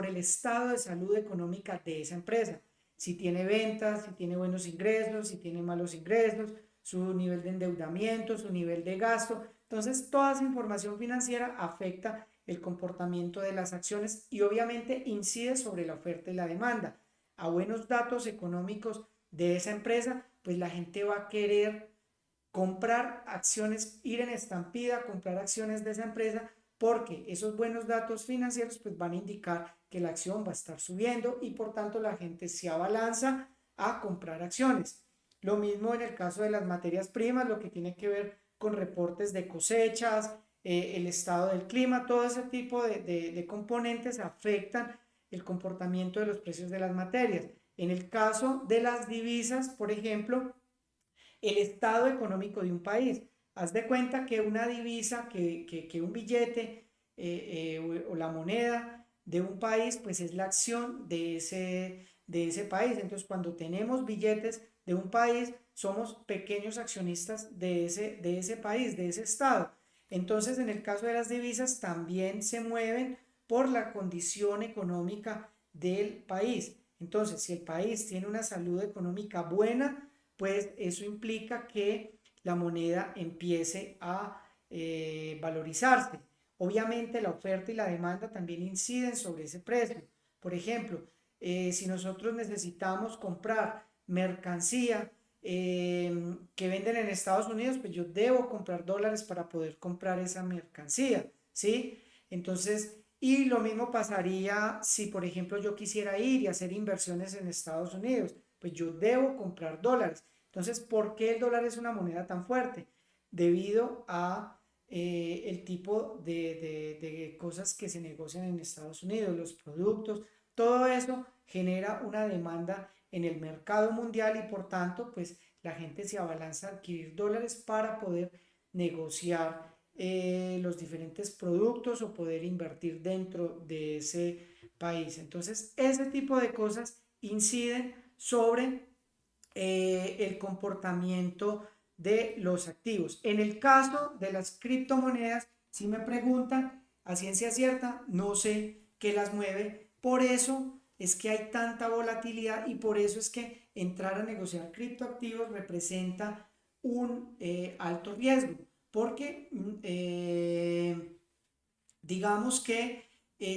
el estado de salud económica de esa empresa. Si tiene ventas, si tiene buenos ingresos, si tiene malos ingresos, su nivel de endeudamiento, su nivel de gasto. Entonces, toda esa información financiera afecta el comportamiento de las acciones y obviamente incide sobre la oferta y la demanda. A buenos datos económicos de esa empresa, pues la gente va a querer comprar acciones, ir en estampida, comprar acciones de esa empresa, porque esos buenos datos financieros pues van a indicar que la acción va a estar subiendo y por tanto la gente se abalanza a comprar acciones. Lo mismo en el caso de las materias primas, lo que tiene que ver con reportes de cosechas, el estado del clima, todo ese tipo de componentes afectan el comportamiento de los precios de las materias. En el caso de las divisas, por ejemplo, el estado económico de un país. Haz de cuenta que una divisa, que un billete o la moneda de un país, pues es la acción de ese país. Entonces, cuando tenemos billetes de un país, somos pequeños accionistas de ese país, de ese estado. Entonces, en el caso de las divisas, también se mueven por la condición económica del país. Entonces, si el país tiene una salud económica buena, pues eso implica que la moneda empiece a valorizarse. Obviamente la oferta y la demanda también inciden sobre ese precio. Por ejemplo, si nosotros necesitamos comprar mercancía que venden en Estados Unidos, pues yo debo comprar dólares para poder comprar esa mercancía, ¿sí? Entonces, y lo mismo pasaría si, por ejemplo, yo quisiera ir y hacer inversiones en Estados Unidos, pues yo debo comprar dólares. Entonces, ¿por qué el dólar es una moneda tan fuerte? Debido a el tipo de cosas que se negocian en Estados Unidos, los productos, todo eso genera una demanda en el mercado mundial y por tanto, pues la gente se abalanza a adquirir dólares para poder negociar los diferentes productos o poder invertir dentro de ese país. Entonces, ese tipo de cosas inciden sobre el comportamiento de los activos. En el caso de las criptomonedas, si me preguntan a ciencia cierta, no sé qué las mueve. Por eso es que hay tanta volatilidad y por eso es que entrar a negociar criptoactivos representa un alto riesgo. Porque digamos que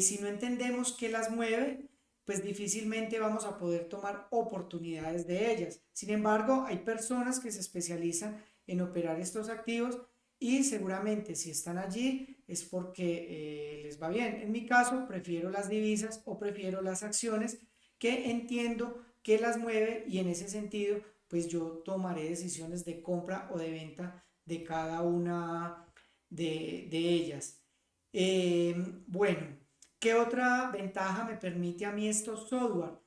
si no entendemos qué las mueve, pues difícilmente vamos a poder tomar oportunidades de ellas. Sin embargo, hay personas que se especializan en operar estos activos y seguramente si están allí es porque les va bien. En mi caso, prefiero las divisas o prefiero las acciones que entiendo que las mueve y en ese sentido, pues yo tomaré decisiones de compra o de venta de cada una de ellas. Bueno, ¿qué otra ventaja me permite a mí estos software?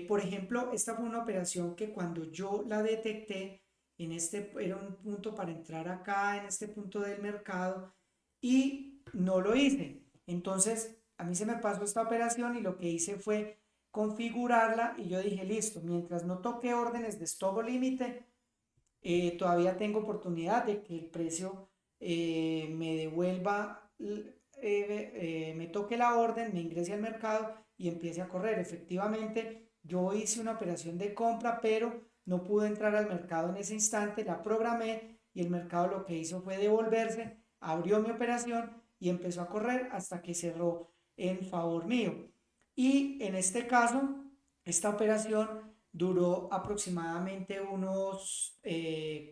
Por ejemplo, esta fue una operación que cuando yo la detecté, era un punto para entrar acá, en este punto del mercado, y no lo hice. Entonces, a mí se me pasó esta operación y lo que hice fue configurarla y yo dije, listo, mientras no toque órdenes de stop o límite, todavía tengo oportunidad de que el precio me devuelva, me toque la orden, me ingrese al mercado y empiece a correr. Efectivamente, yo hice una operación de compra, pero no pude entrar al mercado en ese instante, la programé y el mercado lo que hizo fue devolverse, abrió mi operación y empezó a correr hasta que cerró en favor mío. Y en este caso, esta operación duró aproximadamente unos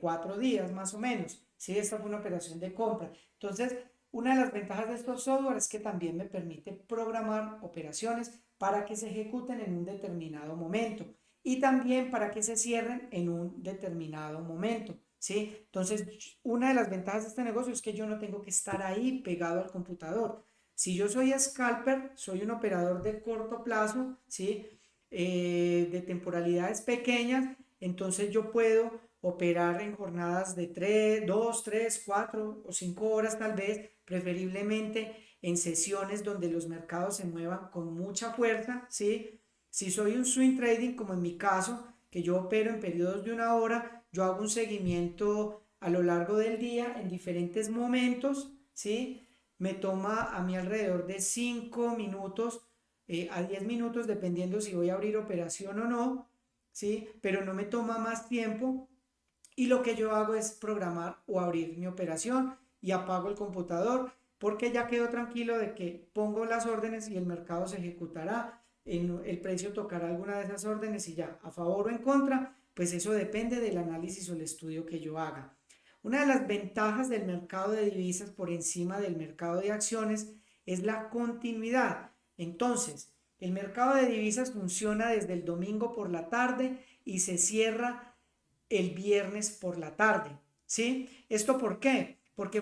4 días más o menos. Sí, esta fue una operación de compra. Entonces, una de las ventajas de estos software es que también me permite programar operaciones para que se ejecuten en un determinado momento y también para que se cierren en un determinado momento. ¿Sí? Entonces, una de las ventajas de este negocio es que yo no tengo que estar ahí pegado al computador. Si yo soy scalper, soy un operador de corto plazo, ¿sí? De temporalidades pequeñas, entonces yo puedo operar en jornadas de 3 2 3 4 o 5 horas tal vez, preferiblemente en sesiones donde los mercados se muevan con mucha fuerza, ¿sí? Si soy un swing trading, como en mi caso, que yo opero en periodos de una hora, yo hago un seguimiento a lo largo del día en diferentes momentos, ¿sí? me toma a mí alrededor de 5 minutos a 10 minutos, dependiendo si voy a abrir operación o no, ¿sí? Pero no me toma más tiempo y lo que yo hago es programar o abrir mi operación y apago el computador porque ya quedo tranquilo de que pongo las órdenes y el mercado se ejecutará, el precio tocará alguna de esas órdenes y ya, a favor o en contra, pues eso depende del análisis o el estudio que yo haga. Una de las ventajas del mercado de divisas por encima del mercado de acciones es la continuidad. Entonces, el mercado de divisas funciona desde el domingo por la tarde y se cierra el viernes por la tarde, ¿sí? ¿Esto por qué? Porque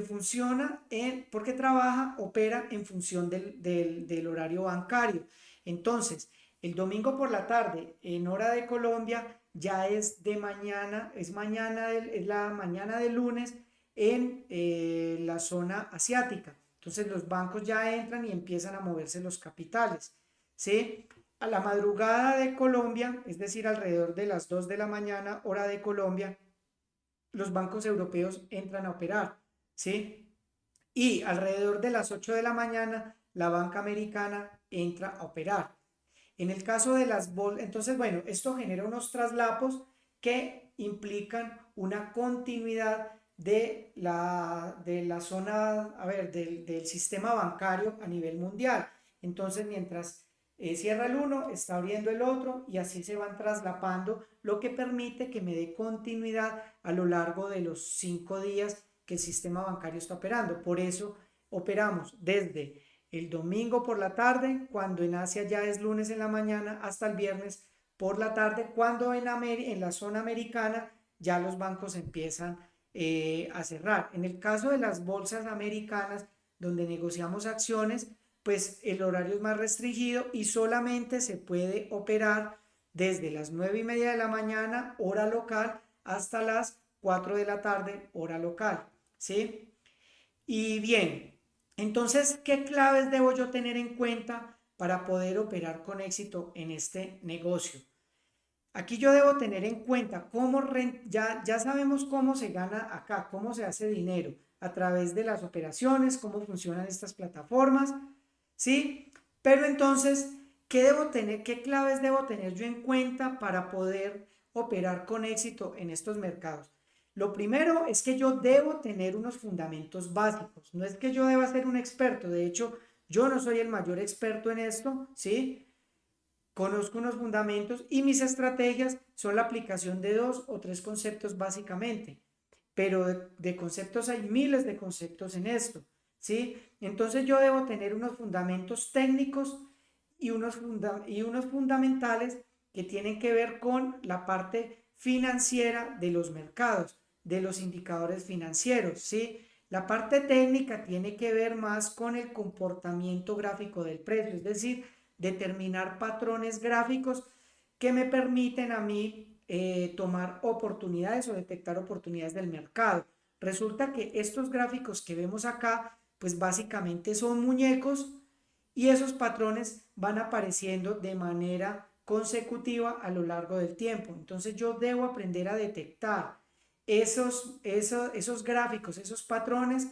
porque trabaja, opera en función del horario bancario. Entonces, el domingo por la tarde, en hora de Colombia, ya es de mañana, es la mañana del lunes en la zona asiática. Entonces los bancos ya entran y empiezan a moverse los capitales, ¿sí? A la madrugada de Colombia, es decir, alrededor de las 2 de la mañana, hora de Colombia, los bancos europeos entran a operar, ¿sí? Y alrededor de las 8 de la mañana, la banca americana entra a operar. En el caso de las bolsas, entonces, bueno, esto genera unos traslapos que implican una continuidad de la zona, a ver, del sistema bancario a nivel mundial. Entonces, mientras cierra el uno, está abriendo el otro y así se van traslapando, lo que permite que me dé continuidad a lo largo de los 5 días que el sistema bancario está operando. Por eso operamos desde el domingo por la tarde, cuando en Asia ya es lunes en la mañana, hasta el viernes por la tarde, cuando en la zona americana ya los bancos empiezan a cerrar. En el caso de las bolsas americanas, donde negociamos acciones, pues el horario es más restringido y solamente se puede operar desde las 9:30 de la mañana, hora local, hasta las 4 de la tarde, hora local, ¿sí? Y bien, entonces, ¿qué claves debo yo tener en cuenta para poder operar con éxito en este negocio? Aquí yo debo tener en cuenta ya sabemos cómo se gana acá, cómo se hace dinero a través de las operaciones, cómo funcionan estas plataformas, ¿sí? Pero entonces, qué claves debo tener yo en cuenta para poder operar con éxito en estos mercados? Lo primero es que yo debo tener unos fundamentos básicos. No es que yo deba ser un experto. De hecho, yo no soy el mayor experto en esto, ¿sí? Conozco unos fundamentos y mis estrategias son la aplicación de 2 o 3 conceptos básicamente, pero de conceptos hay miles de conceptos en esto, ¿sí? Entonces yo debo tener unos fundamentos técnicos y unos fundamentales que tienen que ver con la parte financiera de los mercados, de los indicadores financieros, ¿sí? La parte técnica tiene que ver más con el comportamiento gráfico del precio, es decir, determinar patrones gráficos que me permiten a mí tomar oportunidades o detectar oportunidades del mercado. Resulta que estos gráficos que vemos acá, pues básicamente son muñecos y esos patrones van apareciendo de manera consecutiva a lo largo del tiempo. Entonces yo debo aprender a detectar esos gráficos, esos patrones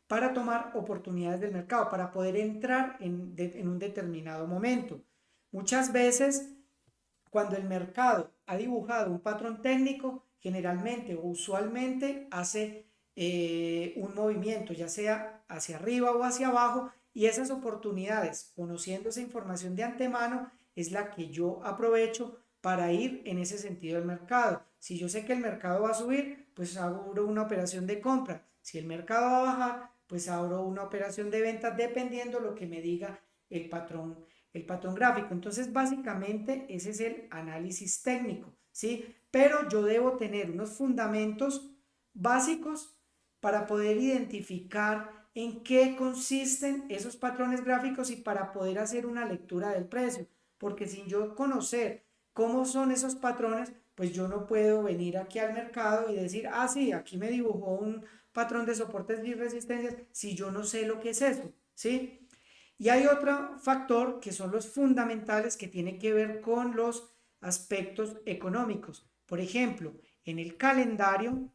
para tomar oportunidades del mercado, para poder entrar en un determinado momento. Muchas veces, cuando el mercado ha dibujado un patrón técnico, generalmente o usualmente hace un movimiento, ya sea hacia arriba o hacia abajo, y esas oportunidades, conociendo esa información de antemano, es la que yo aprovecho para ir en ese sentido del mercado. Si yo sé que el mercado va a subir, pues abro una operación de compra. Si el mercado va a bajar, pues abro una operación de venta dependiendo lo que me diga el patrón gráfico. Entonces, básicamente, ese es el análisis técnico, ¿sí? Pero yo debo tener unos fundamentos básicos para poder identificar en qué consisten esos patrones gráficos y para poder hacer una lectura del precio. Porque sin yo conocer cómo son esos patrones, pues yo no puedo venir aquí al mercado y decir, ah, sí, aquí me dibujó un patrón de soportes y resistencias, si yo no sé lo que es eso, ¿sí? Y hay otro factor que son los fundamentales que tienen que ver con los aspectos económicos. Por ejemplo, en el calendario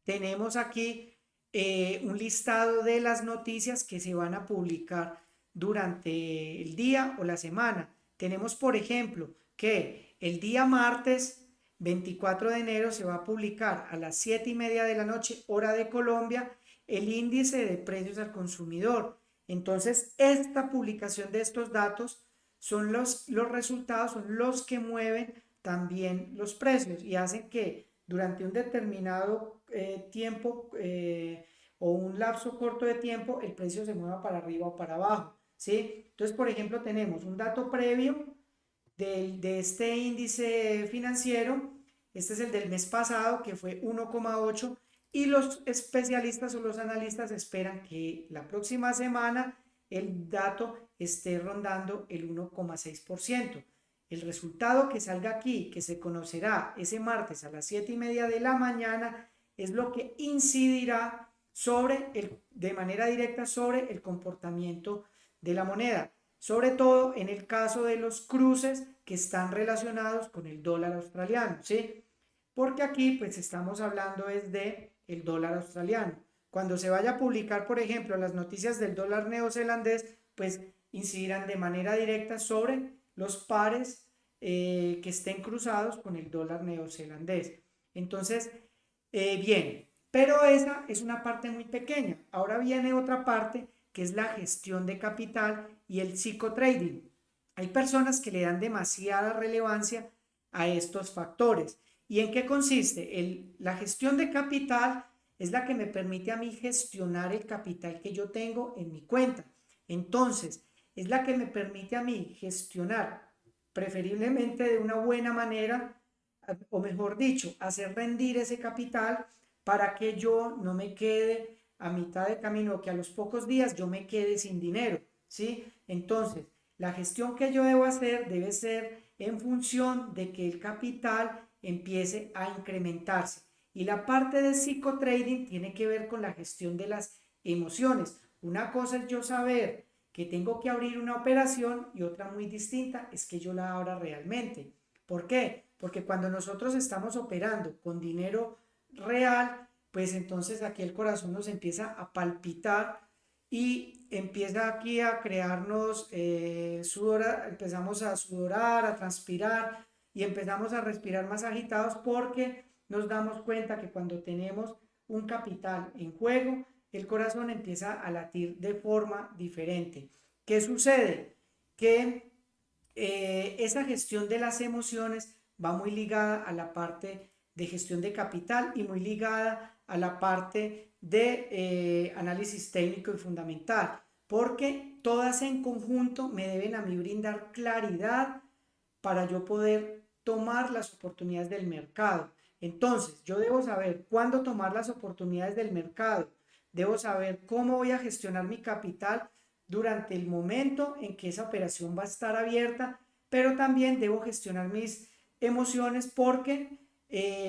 tenemos aquí un listado de las noticias que se van a publicar durante el día o la semana. Tenemos, por ejemplo, que el día martes 24 de enero se va a publicar a las 7:30 de la noche, hora de Colombia, el índice de precios al consumidor. Entonces, esta publicación de estos datos son los resultados, son los que mueven también los precios y hacen que durante un determinado tiempo o un lapso corto de tiempo el precio se mueva para arriba o para abajo. ¿Sí? Entonces, por ejemplo, tenemos un dato previo de este índice financiero, este es el del mes pasado que fue 1,8 y los especialistas o los analistas esperan que la próxima semana el dato esté rondando el 1,6%. El resultado que salga aquí, que se conocerá ese martes a las 7:30 de la mañana, es lo que incidirá de manera directa sobre el comportamiento de la moneda, sobre todo en el caso de los cruces que están relacionados con el dólar australiano, ¿sí? Porque aquí pues estamos hablando es de el dólar australiano. Cuando se vaya a publicar, por ejemplo, las noticias del dólar neozelandés, pues incidirán de manera directa sobre los pares que estén cruzados con el dólar neozelandés. Entonces, bien, pero esa es una parte muy pequeña. Ahora viene otra parte que es la gestión de capital y el psicotrading. Hay personas que le dan demasiada relevancia a estos factores. ¿Y en qué consiste? La gestión de capital es la que me permite a mí gestionar el capital que yo tengo en mi cuenta. Entonces, es la que me permite a mí gestionar preferiblemente de una buena manera, o mejor dicho, hacer rendir ese capital para que yo no me quede a mitad de camino, que a los pocos días yo me quede sin dinero, ¿sí? Entonces, la gestión que yo debo hacer debe ser en función de que el capital empiece a incrementarse. Y la parte de psicotrading tiene que ver con la gestión de las emociones. Una cosa es yo saber que tengo que abrir una operación y otra muy distinta es que yo la abra realmente. ¿Por qué? Porque cuando nosotros estamos operando con dinero real, pues entonces aquí el corazón nos empieza a palpitar y empieza aquí a crearnos sudor, empezamos a sudorar, a transpirar y empezamos a respirar más agitados porque nos damos cuenta que cuando tenemos un capital en juego, el corazón empieza a latir de forma diferente. ¿Qué sucede? Que esa gestión de las emociones va muy ligada a la parte de gestión de capital y muy ligada a la parte de análisis técnico y fundamental, porque todas en conjunto me deben a mí brindar claridad para yo poder tomar las oportunidades del mercado. Entonces, yo debo saber cuándo tomar las oportunidades del mercado, debo saber cómo voy a gestionar mi capital durante el momento en que esa operación va a estar abierta, pero también debo gestionar mis emociones porque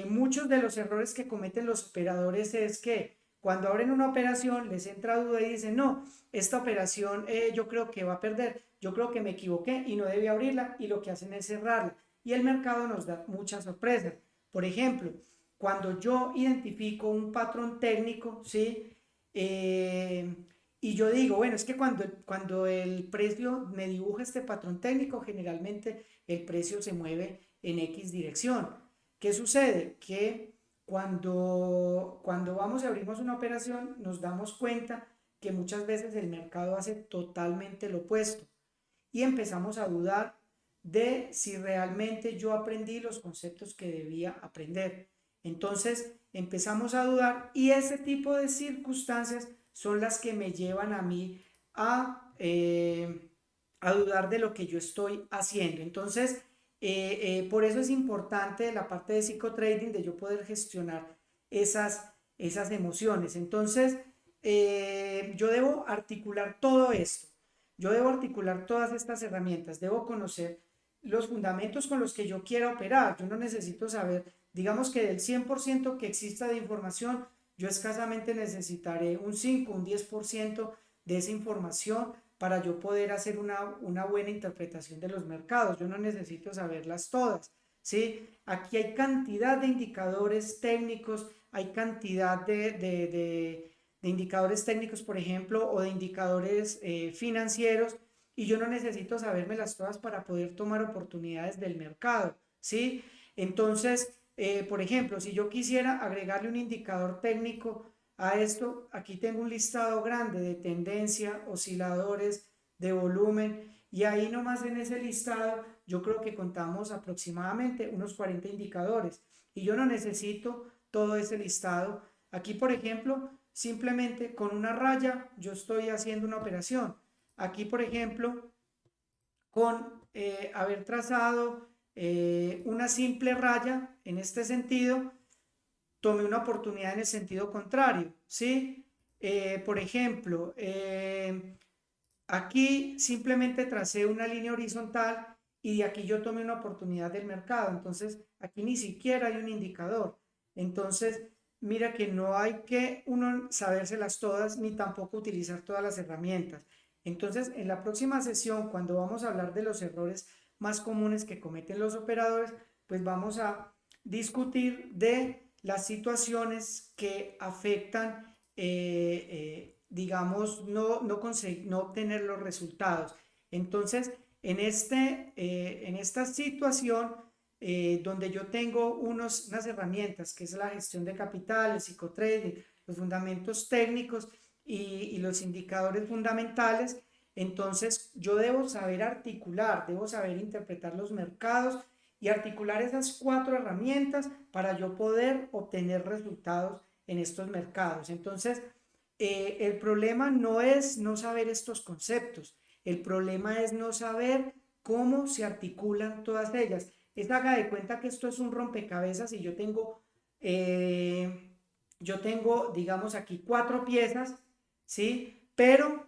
muchos de los errores que cometen los operadores es que cuando abren una operación les entra duda y dicen, no, esta operación yo creo que va a perder, yo creo que me equivoqué y no debí abrirla y lo que hacen es cerrarla. Y el mercado nos da muchas sorpresas. Por ejemplo, cuando yo identifico un patrón técnico, ¿sí? Y yo digo, bueno, es que cuando el precio me dibuja este patrón técnico, generalmente el precio se mueve en X dirección. ¿Qué sucede? Que cuando vamos y abrimos una operación, nos damos cuenta que muchas veces el mercado hace totalmente lo opuesto y empezamos a dudar de si realmente yo aprendí los conceptos que debía aprender. Entonces empezamos a dudar y ese tipo de circunstancias son las que me llevan a mí a dudar de lo que yo estoy haciendo. Entonces, por eso es importante la parte de psicotrading, de yo poder gestionar esas emociones. Entonces, yo debo articular todo esto. Yo debo articular todas estas herramientas. Debo conocer los fundamentos con los que yo quiera operar. Yo no necesito saber, digamos que del 100% que exista de información, yo escasamente necesitaré un 5, un 10% de esa información para yo poder hacer una buena interpretación de los mercados. Yo no necesito saberlas todas, ¿sí? Aquí hay cantidad de indicadores técnicos, hay cantidad de indicadores técnicos, por ejemplo, o de indicadores financieros, y yo no necesito sabérmelas todas para poder tomar oportunidades del mercado, ¿sí? Entonces, por ejemplo, si yo quisiera agregarle un indicador técnico a esto, aquí tengo un listado grande de tendencia, osciladores, de volumen, y ahí nomás en ese listado yo creo que contamos aproximadamente unos 40 indicadores, y yo no necesito todo ese listado. Aquí, por ejemplo, simplemente con una raya yo estoy haciendo una operación. Aquí, por ejemplo, con haber trazado una simple raya en este sentido, tomé una oportunidad en el sentido contrario, ¿sí? Por ejemplo, aquí simplemente tracé una línea horizontal y de aquí yo tomé una oportunidad del mercado. Entonces, aquí ni siquiera hay un indicador. Entonces, mira que no hay que uno sabérselas todas ni tampoco utilizar todas las herramientas. Entonces, en la próxima sesión, cuando vamos a hablar de los errores más comunes que cometen los operadores, pues vamos a discutir de las situaciones que afectan digamos, no obtener los resultados. Entonces, en esta situación, donde yo tengo unas herramientas, que es la gestión de capital, el psicotrading, los fundamentos técnicos y los indicadores fundamentales, entonces yo debo saber articular, debo saber interpretar los mercados y articular esas 4 herramientas para yo poder obtener resultados en estos mercados. Entonces, el problema no es no saber estos conceptos, el problema es no saber cómo se articulan todas ellas. Haga de cuenta que esto es un rompecabezas y yo tengo, digamos, aquí 4 piezas, ¿sí? Pero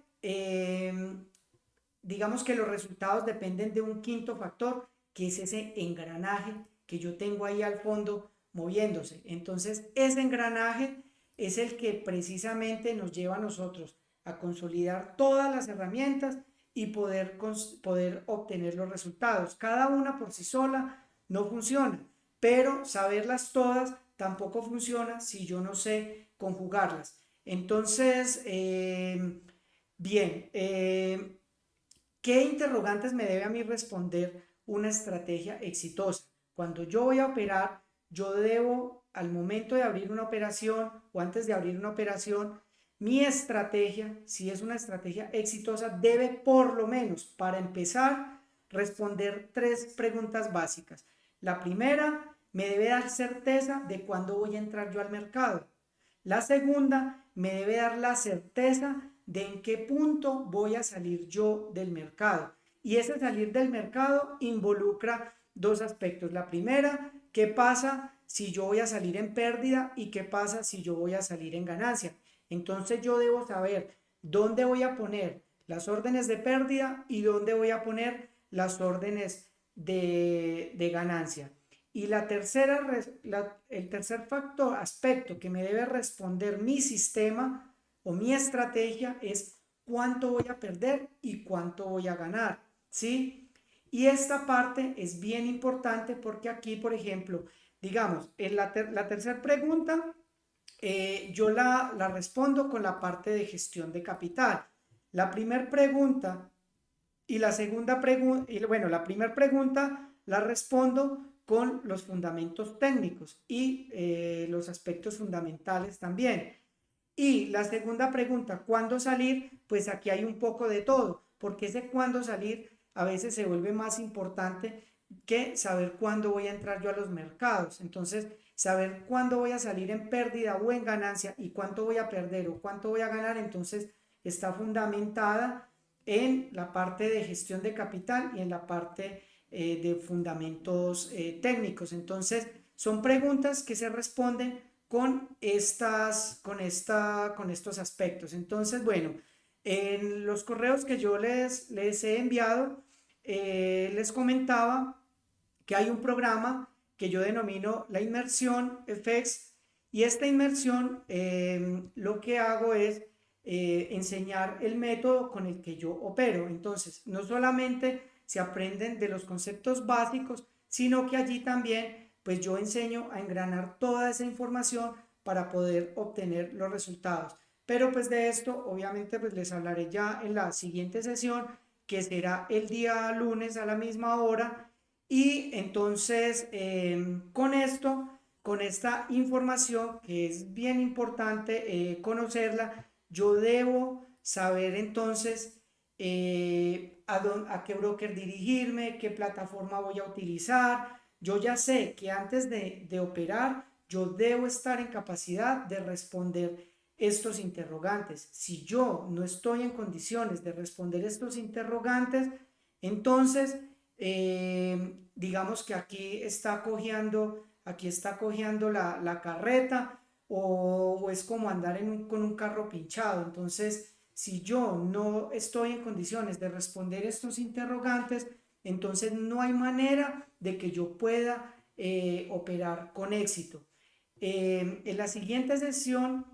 digamos que los resultados dependen de un quinto factor, que es ese engranaje que yo tengo ahí al fondo moviéndose. Entonces, ese engranaje es el que precisamente nos lleva a nosotros a consolidar todas las herramientas y poder obtener los resultados. Cada una por sí sola no funciona, pero saberlas todas tampoco funciona si yo no sé conjugarlas. Entonces, bien, ¿qué interrogantes me debe a mí responder una estrategia exitosa? Cuando yo voy a operar, yo debo, al momento de abrir una operación o antes de abrir una operación, mi estrategia, si es una estrategia exitosa, debe por lo menos, para empezar, responder 3 preguntas básicas. La primera, me debe dar certeza de cuándo voy a entrar yo al mercado. La segunda, me debe dar la certeza de en qué punto voy a salir yo del mercado. Y ese salir del mercado involucra 2 aspectos. La primera, ¿qué pasa si yo voy a salir en pérdida y qué pasa si yo voy a salir en ganancia? Entonces yo debo saber dónde voy a poner las órdenes de pérdida y dónde voy a poner las órdenes de ganancia. Y el tercer factor, aspecto que me debe responder mi sistema o mi estrategia es cuánto voy a perder y cuánto voy a ganar, ¿sí? Y esta parte es bien importante porque aquí, por ejemplo, digamos, en la tercera pregunta, yo la respondo con la parte de gestión de capital. La primera pregunta y la segunda pregunta, bueno, la primera pregunta la respondo con los fundamentos técnicos y los aspectos fundamentales también. Y la segunda pregunta, ¿cuándo salir? Pues aquí hay un poco de todo, porque ese cuándo salir a veces se vuelve más importante que saber cuándo voy a entrar yo a los mercados. Entonces, saber cuándo voy a salir en pérdida o en ganancia y cuánto voy a perder o cuánto voy a ganar, entonces está fundamentada en la parte de gestión de capital y en la parte de fundamentos técnicos. Entonces, son preguntas que se responden con estos aspectos. Entonces, bueno, en los correos que yo les he enviado, les comentaba que hay un programa que yo denomino la inmersión FX, y esta inmersión lo que hago es enseñar el método con el que yo opero. Entonces, no solamente se aprenden de los conceptos básicos, sino que allí también pues yo enseño a engranar toda esa información para poder obtener los resultados. Pero pues de esto obviamente pues les hablaré ya en la siguiente sesión, que será el día lunes a la misma hora. Y entonces con esto, con esta información que es bien importante conocerla, yo debo saber entonces a qué broker dirigirme, qué plataforma voy a utilizar. Yo ya sé que antes de operar, yo debo estar en capacidad de responder estos interrogantes. Si yo no estoy en condiciones de responder estos interrogantes, entonces digamos que aquí está cojeando la carreta o es como andar con un carro pinchado. Entonces, si yo no estoy en condiciones de responder estos interrogantes, entonces no hay manera de que yo pueda operar con éxito. En la siguiente sesión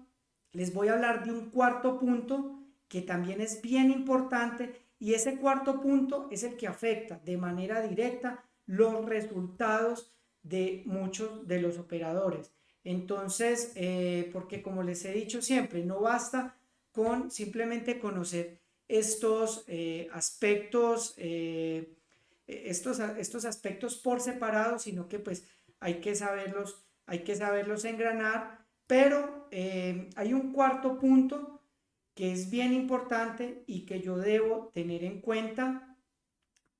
les voy a hablar de un cuarto punto que también es bien importante, y ese cuarto punto es el que afecta de manera directa los resultados de muchos de los operadores. Entonces, porque como les he dicho siempre, no basta con simplemente conocer estos estos aspectos por separado, sino que pues hay que saberlos engranar. Pero hay un cuarto punto que es bien importante y que yo debo tener en cuenta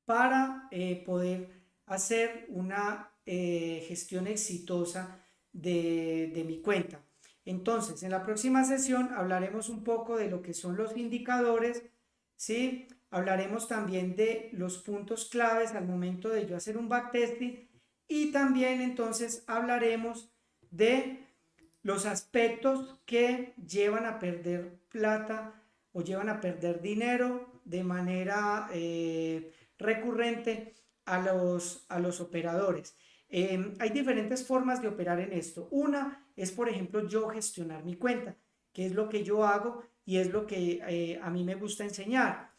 para poder hacer una gestión exitosa de mi cuenta. Entonces, en la próxima sesión hablaremos un poco de lo que son los indicadores, ¿sí? Hablaremos también de los puntos claves al momento de yo hacer un backtesting, y también entonces hablaremos de los aspectos que llevan a perder plata o llevan a perder dinero de manera recurrente a los operadores. Hay diferentes formas de operar en esto. Una es, por ejemplo, yo gestionar mi cuenta, que es lo que yo hago y es lo que a mí me gusta enseñar.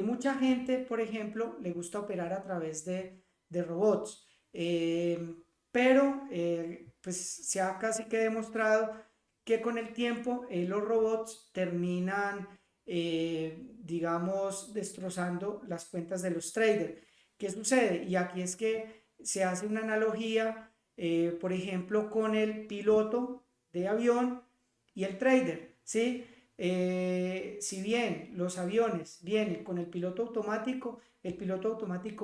Mucha gente, por ejemplo, le gusta operar a través de robots. Pero pues se ha casi que demostrado que con el tiempo los robots terminan, digamos, destrozando las cuentas de los traders. ¿Qué sucede? Y aquí es que se hace una analogía, por ejemplo, con el piloto de avión y el trader, ¿sí? Si bien los aviones vienen con el piloto automático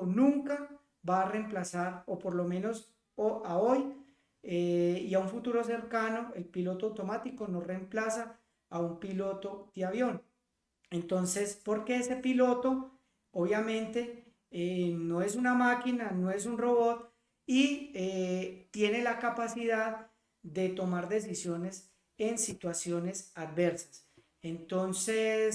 nunca va a reemplazar, o por lo menos a hoy y a un futuro cercano, el piloto automático no reemplaza a un piloto de avión. Entonces, porque ese piloto obviamente no es una máquina, no es un robot, y tiene la capacidad de tomar decisiones en situaciones adversas. Entonces,